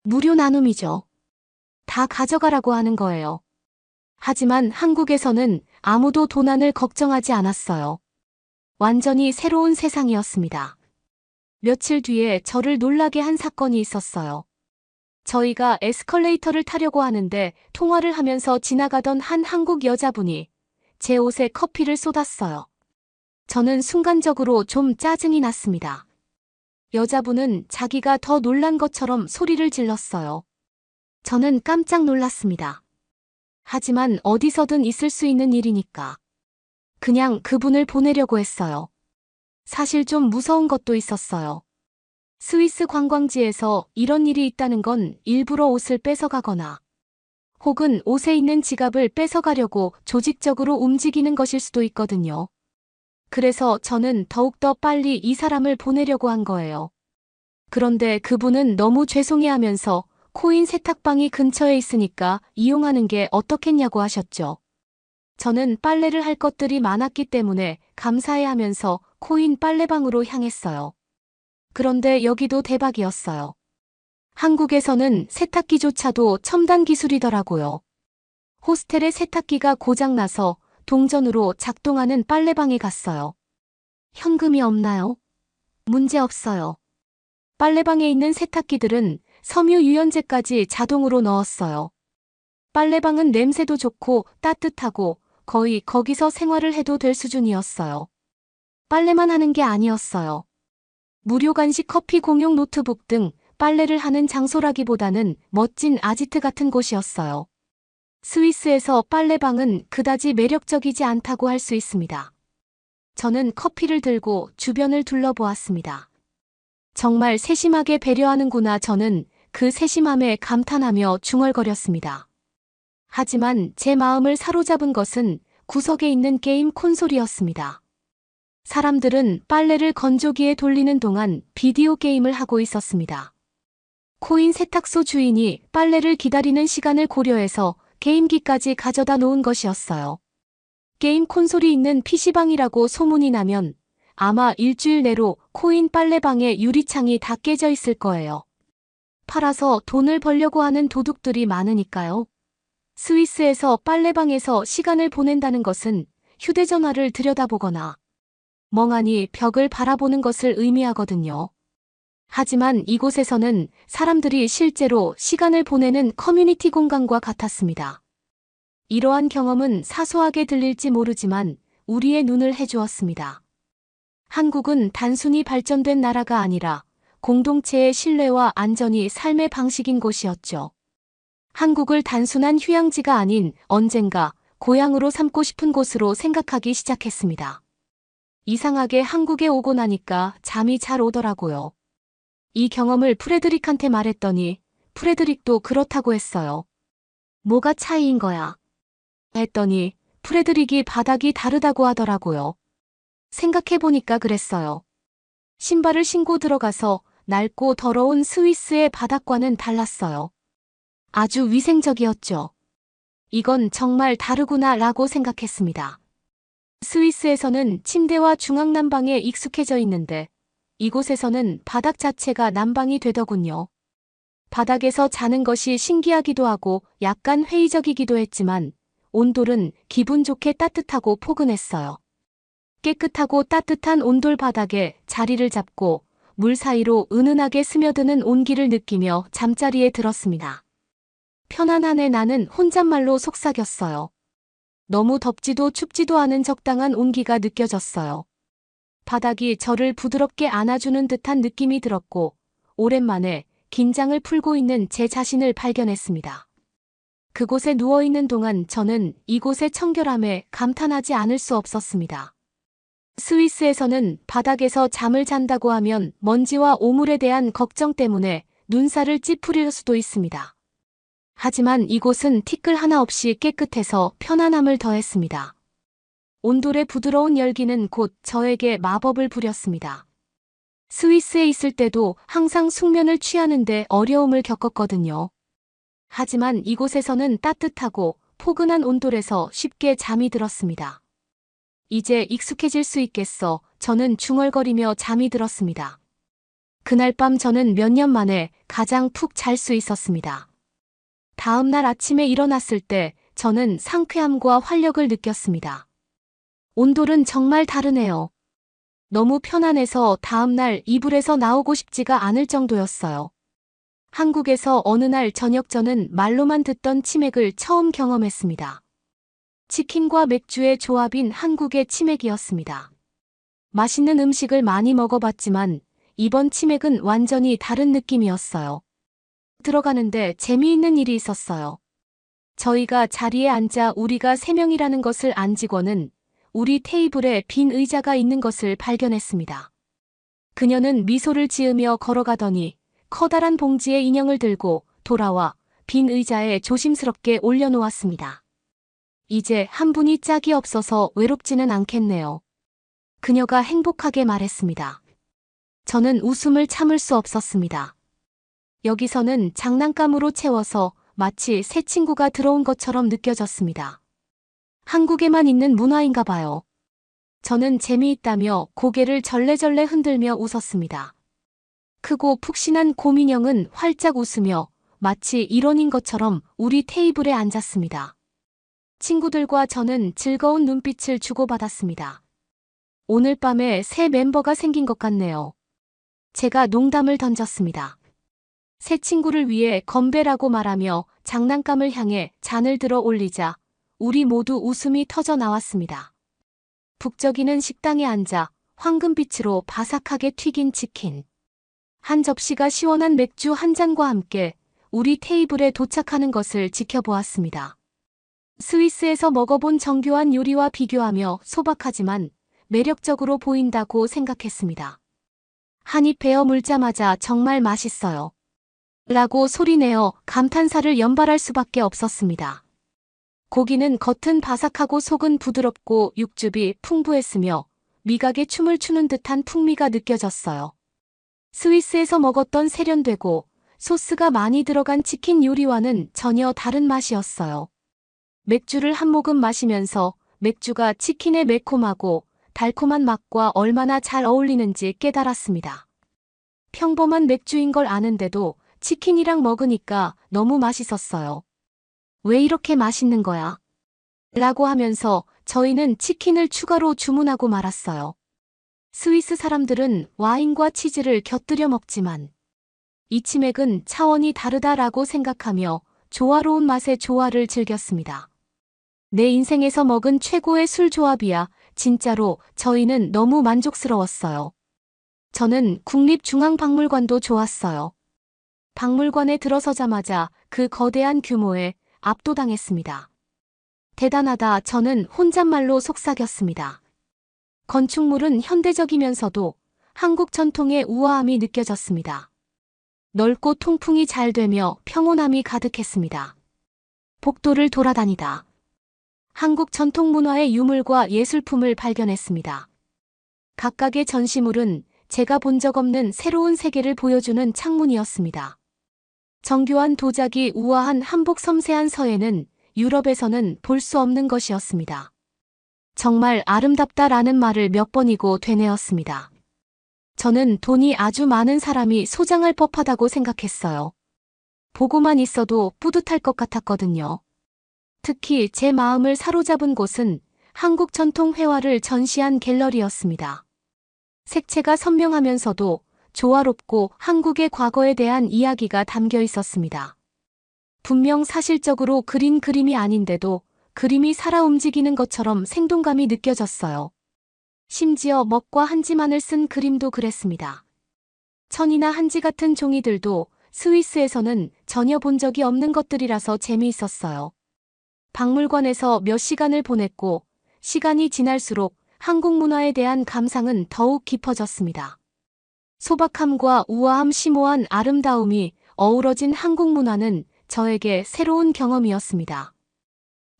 무료 나눔이죠. 다 가져가라고 하는 거예요. 하지만 한국에서는 아무도 도난을 걱정하지 않았어요. 완전히 새로운 세상이었습니다. 며칠 뒤에 저를 놀라게 한 사건이 있었어요. 저희가 에스컬레이터를 타려고 하는데 통화를 하면서 지나가던 한 한국 여자분이 제 옷에 커피를 쏟았어요. 저는 순간적으로 좀 짜증이 났습니다. 여자분은 자기가 더 놀란 것처럼 소리를 질렀어요. 저는 깜짝 놀랐습니다. 하지만 어디서든 있을 수 있는 일이니까. 그냥 그분을 보내려고 했어요. 사실 좀 무서운 것도 있었어요. 스위스 관광지에서 이런 일이 있다는 건 일부러 옷을 뺏어가거나 혹은 옷에 있는 지갑을 뺏어가려고 조직적으로 움직이는 것일 수도 있거든요. 그래서 저는 더욱더 빨리 이 사람을 보내려고 한 거예요. 그런데 그분은 너무 죄송해하면서 코인 세탁방이 근처에 있으니까 이용하는 게 어떻겠냐고 하셨죠. 저는 빨래를 할 것들이 많았기 때문에 감사해하면서 코인 빨래방으로 향했어요. 그런데 여기도 대박이었어요. 한국에서는 세탁기조차도 첨단 기술이더라고요. 호스텔의 세탁기가 고장나서 동전으로 작동하는 빨래방에 갔어요. 현금이 없나요? 문제 없어요. 빨래방에 있는 세탁기들은 섬유 유연제까지 자동으로 넣었어요. 빨래방은 냄새도 좋고 따뜻하고 거의 거기서 생활을 해도 될 수준이었어요. 빨래만 하는 게 아니었어요. 무료 간식, 커피, 공용 노트북 등 빨래를 하는 장소라기보다는 멋진 아지트 같은 곳이었어요. 스위스에서 빨래방은 그다지 매력적이지 않다고 할 수 있습니다. 저는 커피를 들고 주변을 둘러보았습니다. 정말 세심하게 배려하는구나. 저는 그 세심함에 감탄하며 중얼거렸습니다. 하지만 제 마음을 사로잡은 것은 구석에 있는 게임 콘솔이었습니다. 사람들은 빨래를 건조기에 돌리는 동안 비디오 게임을 하고 있었습니다. 코인 세탁소 주인이 빨래를 기다리는 시간을 고려해서 게임기까지 가져다 놓은 것이었어요. 게임 콘솔이 있는 PC방이라고 소문이 나면 아마 일주일 내로 코인 빨래방의 유리창이 다 깨져 있을 거예요. 팔아서 돈을 벌려고 하는 도둑들이 많으니까요. 스위스에서 빨래방에서 시간을 보낸다는 것은 휴대전화를 들여다보거나 멍하니 벽을 바라보는 것을 의미하거든요. 하지만 이곳에서는 사람들이 실제로 시간을 보내는 커뮤니티 공간과 같았습니다. 이러한 경험은 사소하게 들릴지 모르지만 우리의 눈을 해주었습니다. 한국은 단순히 발전된 나라가 아니라 공동체의 신뢰와 안전이 삶의 방식인 곳이었죠. 한국을 단순한 휴양지가 아닌 언젠가 고향으로 삼고 싶은 곳으로 생각하기 시작했습니다. 이상하게 한국에 오고 나니까 잠이 잘 오더라고요. 이 경험을 프레드릭한테 말했더니 프레드릭도 그렇다고 했어요. 뭐가 차이인 거야? 했더니 프레드릭이 바닥이 다르다고 하더라고요. 생각해보니까 그랬어요. 신발을 신고 들어가서 낡고 더러운 스위스의 바닥과는 달랐어요. 아주 위생적이었죠. 이건 정말 다르구나 라고 생각했습니다. 스위스에서는 침대와 중앙난방에 익숙해져 있는데 이곳에서는 바닥 자체가 난방이 되더군요. 바닥에서 자는 것이 신기하기도 하고 약간 회의적이기도 했지만 온돌은 기분 좋게 따뜻하고 포근했어요. 깨끗하고 따뜻한 온돌 바닥에 자리를 잡고 물 사이로 은은하게 스며드는 온기를 느끼며 잠자리에 들었습니다. 편안하네. 나는 혼잣말로 속삭였어요. 너무 덥지도 춥지도 않은 적당한 온기가 느껴졌어요. 바닥이 저를 부드럽게 안아주는 듯한 느낌이 들었고 오랜만에 긴장을 풀고 있는 제 자신을 발견했습니다. 그곳에 누워있는 동안 저는 이곳의 청결함에 감탄하지 않을 수 없었습니다. 스위스에서는 바닥에서 잠을 잔다고 하면 먼지와 오물에 대한 걱정 때문에 눈살을 찌푸릴 수도 있습니다. 하지만 이곳은 티끌 하나 없이 깨끗해서 편안함을 더했습니다. 온돌의 부드러운 열기는 곧 저에게 마법을 부렸습니다. 스위스에 있을 때도 항상 숙면을 취하는데 어려움을 겪었거든요. 하지만 이곳에서는 따뜻하고 포근한 온돌에서 쉽게 잠이 들었습니다. 이제 익숙해질 수 있겠어. 저는 중얼거리며 잠이 들었습니다. 그날 밤 저는 몇 년 만에 가장 푹 잘 수 있었습니다. 다음 날 아침에 일어났을 때 저는 상쾌함과 활력을 느꼈습니다. 온돌은 정말 다르네요. 너무 편안해서 다음 날 이불에서 나오고 싶지가 않을 정도였어요. 한국에서 어느 날 저녁 저는 말로만 듣던 치맥을 처음 경험했습니다. 치킨과 맥주의 조합인 한국의 치맥이었습니다. 맛있는 음식을 많이 먹어봤지만 이번 치맥은 완전히 다른 느낌이었어요. 들어가는데 재미있는 일이 있었어요. 저희가 자리에 앉아 우리가 3명이라는 것을 안 직원은 우리 테이블에 빈 의자가 있는 것을 발견했습니다. 그녀는 미소를 지으며 걸어가더니 커다란 봉지에 인형을 들고 돌아와 빈 의자에 조심스럽게 올려놓았습니다. 이제 한 분이 짝이 없어서 외롭지는 않겠네요. 그녀가 행복하게 말했습니다. 저는 웃음을 참을 수 없었습니다. 여기서는 장난감으로 채워서 마치 새 친구가 들어온 것처럼 느껴졌습니다. 한국에만 있는 문화인가 봐요. 저는 재미있다며 고개를 절레절레 흔들며 웃었습니다. 크고 푹신한 곰인형은 활짝 웃으며 마치 일원인 것처럼 우리 테이블에 앉았습니다. 친구들과 저는 즐거운 눈빛을 주고받았습니다. 오늘 밤에 새 멤버가 생긴 것 같네요. 제가 농담을 던졌습니다. 새 친구를 위해 건배라고 말하며 장난감을 향해 잔을 들어 올리자 우리 모두 웃음이 터져 나왔습니다. 북적이는 식당에 앉아 황금빛으로 바삭하게 튀긴 치킨, 한 접시가 시원한 맥주 한 잔과 함께 우리 테이블에 도착하는 것을 지켜보았습니다. 스위스에서 먹어본 정교한 요리와 비교하며 소박하지만 매력적으로 보인다고 생각했습니다. 한 입 베어 물자마자 정말 맛있어요. 라고 소리내어 감탄사를 연발할 수밖에 없었습니다. 고기는 겉은 바삭하고 속은 부드럽고 육즙이 풍부했으며 미각에 춤을 추는 듯한 풍미가 느껴졌어요. 스위스에서 먹었던 세련되고 소스가 많이 들어간 치킨 요리와는 전혀 다른 맛이었어요. 맥주를 한 모금 마시면서 맥주가 치킨의 매콤하고 달콤한 맛과 얼마나 잘 어울리는지 깨달았습니다. 평범한 맥주인 걸 아는데도 치킨이랑 먹으니까 너무 맛있었어요. 왜 이렇게 맛있는 거야? 라고 하면서 저희는 치킨을 추가로 주문하고 말았어요. 스위스 사람들은 와인과 치즈를 곁들여 먹지만 이 치맥은 차원이 다르다라고 생각하며 조화로운 맛의 조화를 즐겼습니다. 내 인생에서 먹은 최고의 술 조합이야. 진짜로 저희는 너무 만족스러웠어요. 저는 국립중앙박물관도 좋았어요. 박물관에 들어서자마자 그 거대한 규모에 압도당했습니다. 대단하다. 저는 혼잣말로 속삭였습니다. 건축물은 현대적이면서도 한국 전통의 우아함이 느껴졌습니다. 넓고 통풍이 잘 되며 평온함이 가득했습니다. 복도를 돌아다니다 한국 전통 문화의 유물과 예술품을 발견했습니다. 각각의 전시물은 제가 본 적 없는 새로운 세계를 보여주는 창문이었습니다. 정교한 도자기, 우아한 한복, 섬세한 서예는 유럽에서는 볼 수 없는 것이었습니다. 정말 아름답다라는 말을 몇 번이고 되뇌었습니다. 저는 돈이 아주 많은 사람이 소장할 법하다고 생각했어요. 보고만 있어도 뿌듯할 것 같았거든요. 특히 제 마음을 사로잡은 곳은 한국 전통 회화를 전시한 갤러리였습니다. 색채가 선명하면서도 조화롭고 한국의 과거에 대한 이야기가 담겨 있었습니다. 분명 사실적으로 그린 그림이 아닌데도 그림이 살아 움직이는 것처럼 생동감이 느껴졌어요. 심지어 먹과 한지만을 쓴 그림도 그랬습니다. 천이나 한지 같은 종이들도 스위스에서는 전혀 본 적이 없는 것들이라서 재미있었어요. 박물관에서 몇 시간을 보냈고 시간이 지날수록 한국 문화에 대한 감상은 더욱 깊어졌습니다. 소박함과 우아함, 심오한 아름다움이 어우러진 한국 문화는 저에게 새로운 경험이었습니다.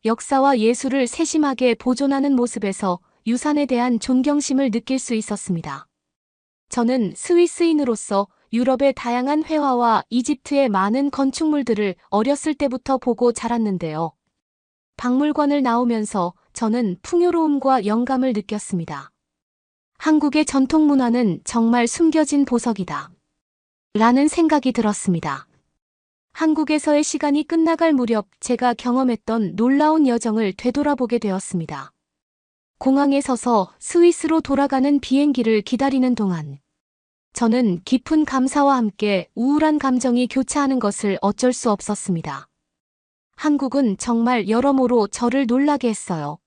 역사와 예술을 세심하게 보존하는 모습에서 유산에 대한 존경심을 느낄 수 있었습니다. 저는 스위스인으로서 유럽의 다양한 회화와 이집트의 많은 건축물들을 어렸을 때부터 보고 자랐는데요. 박물관을 나오면서 저는 풍요로움과 영감을 느꼈습니다. 한국의 전통 문화는 정말 숨겨진 보석이다. 라는 생각이 들었습니다. 한국에서의 시간이 끝나갈 무렵 제가 경험했던 놀라운 여정을 되돌아보게 되었습니다. 공항에 서서 스위스로 돌아가는 비행기를 기다리는 동안 저는 깊은 감사와 함께 우울한 감정이 교차하는 것을 어쩔 수 없었습니다. 한국은 정말 여러모로 저를 놀라게 했어요.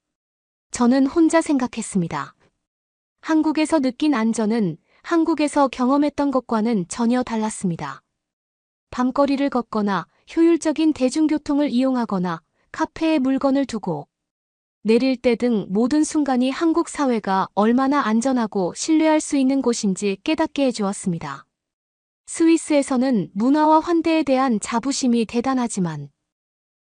저는 혼자 생각했습니다. 한국에서 느낀 안전은 한국에서 경험했던 것과는 전혀 달랐습니다. 밤거리를 걷거나 효율적인 대중교통을 이용하거나 카페에 물건을 두고 내릴 때 등 모든 순간이 한국 사회가 얼마나 안전하고 신뢰할 수 있는 곳인지 깨닫게 해주었습니다. 스위스에서는 문화와 환대에 대한 자부심이 대단하지만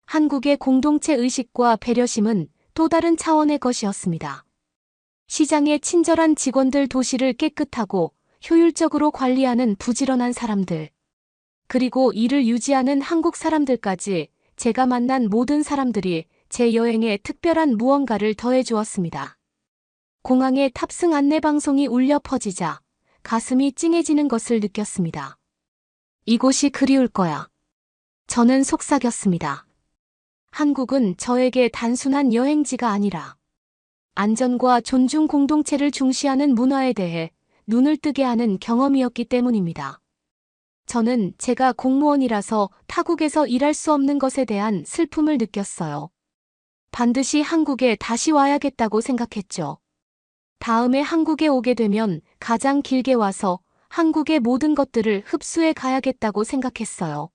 한국의 공동체 의식과 배려심은 또 다른 차원의 것이었습니다. 시장의 친절한 직원들, 도시를 깨끗하고 효율적으로 관리하는 부지런한 사람들, 그리고 이를 유지하는 한국 사람들까지 제가 만난 모든 사람들이 제 여행에 특별한 무언가를 더해 주었습니다. 공항에 탑승 안내 방송이 울려 퍼지자 가슴이 찡해지는 것을 느꼈습니다. 이곳이 그리울 거야. 저는 속삭였습니다. 한국은 저에게 단순한 여행지가 아니라 안전과 존중, 공동체를 중시하는 문화에 대해 눈을 뜨게 하는 경험이었기 때문입니다. 저는 제가 공무원이라서 타국에서 일할 수 없는 것에 대한 슬픔을 느꼈어요. 반드시 한국에 다시 와야겠다고 생각했죠. 다음에 한국에 오게 되면 가장 길게 와서 한국의 모든 것들을 흡수해 가야겠다고 생각했어요.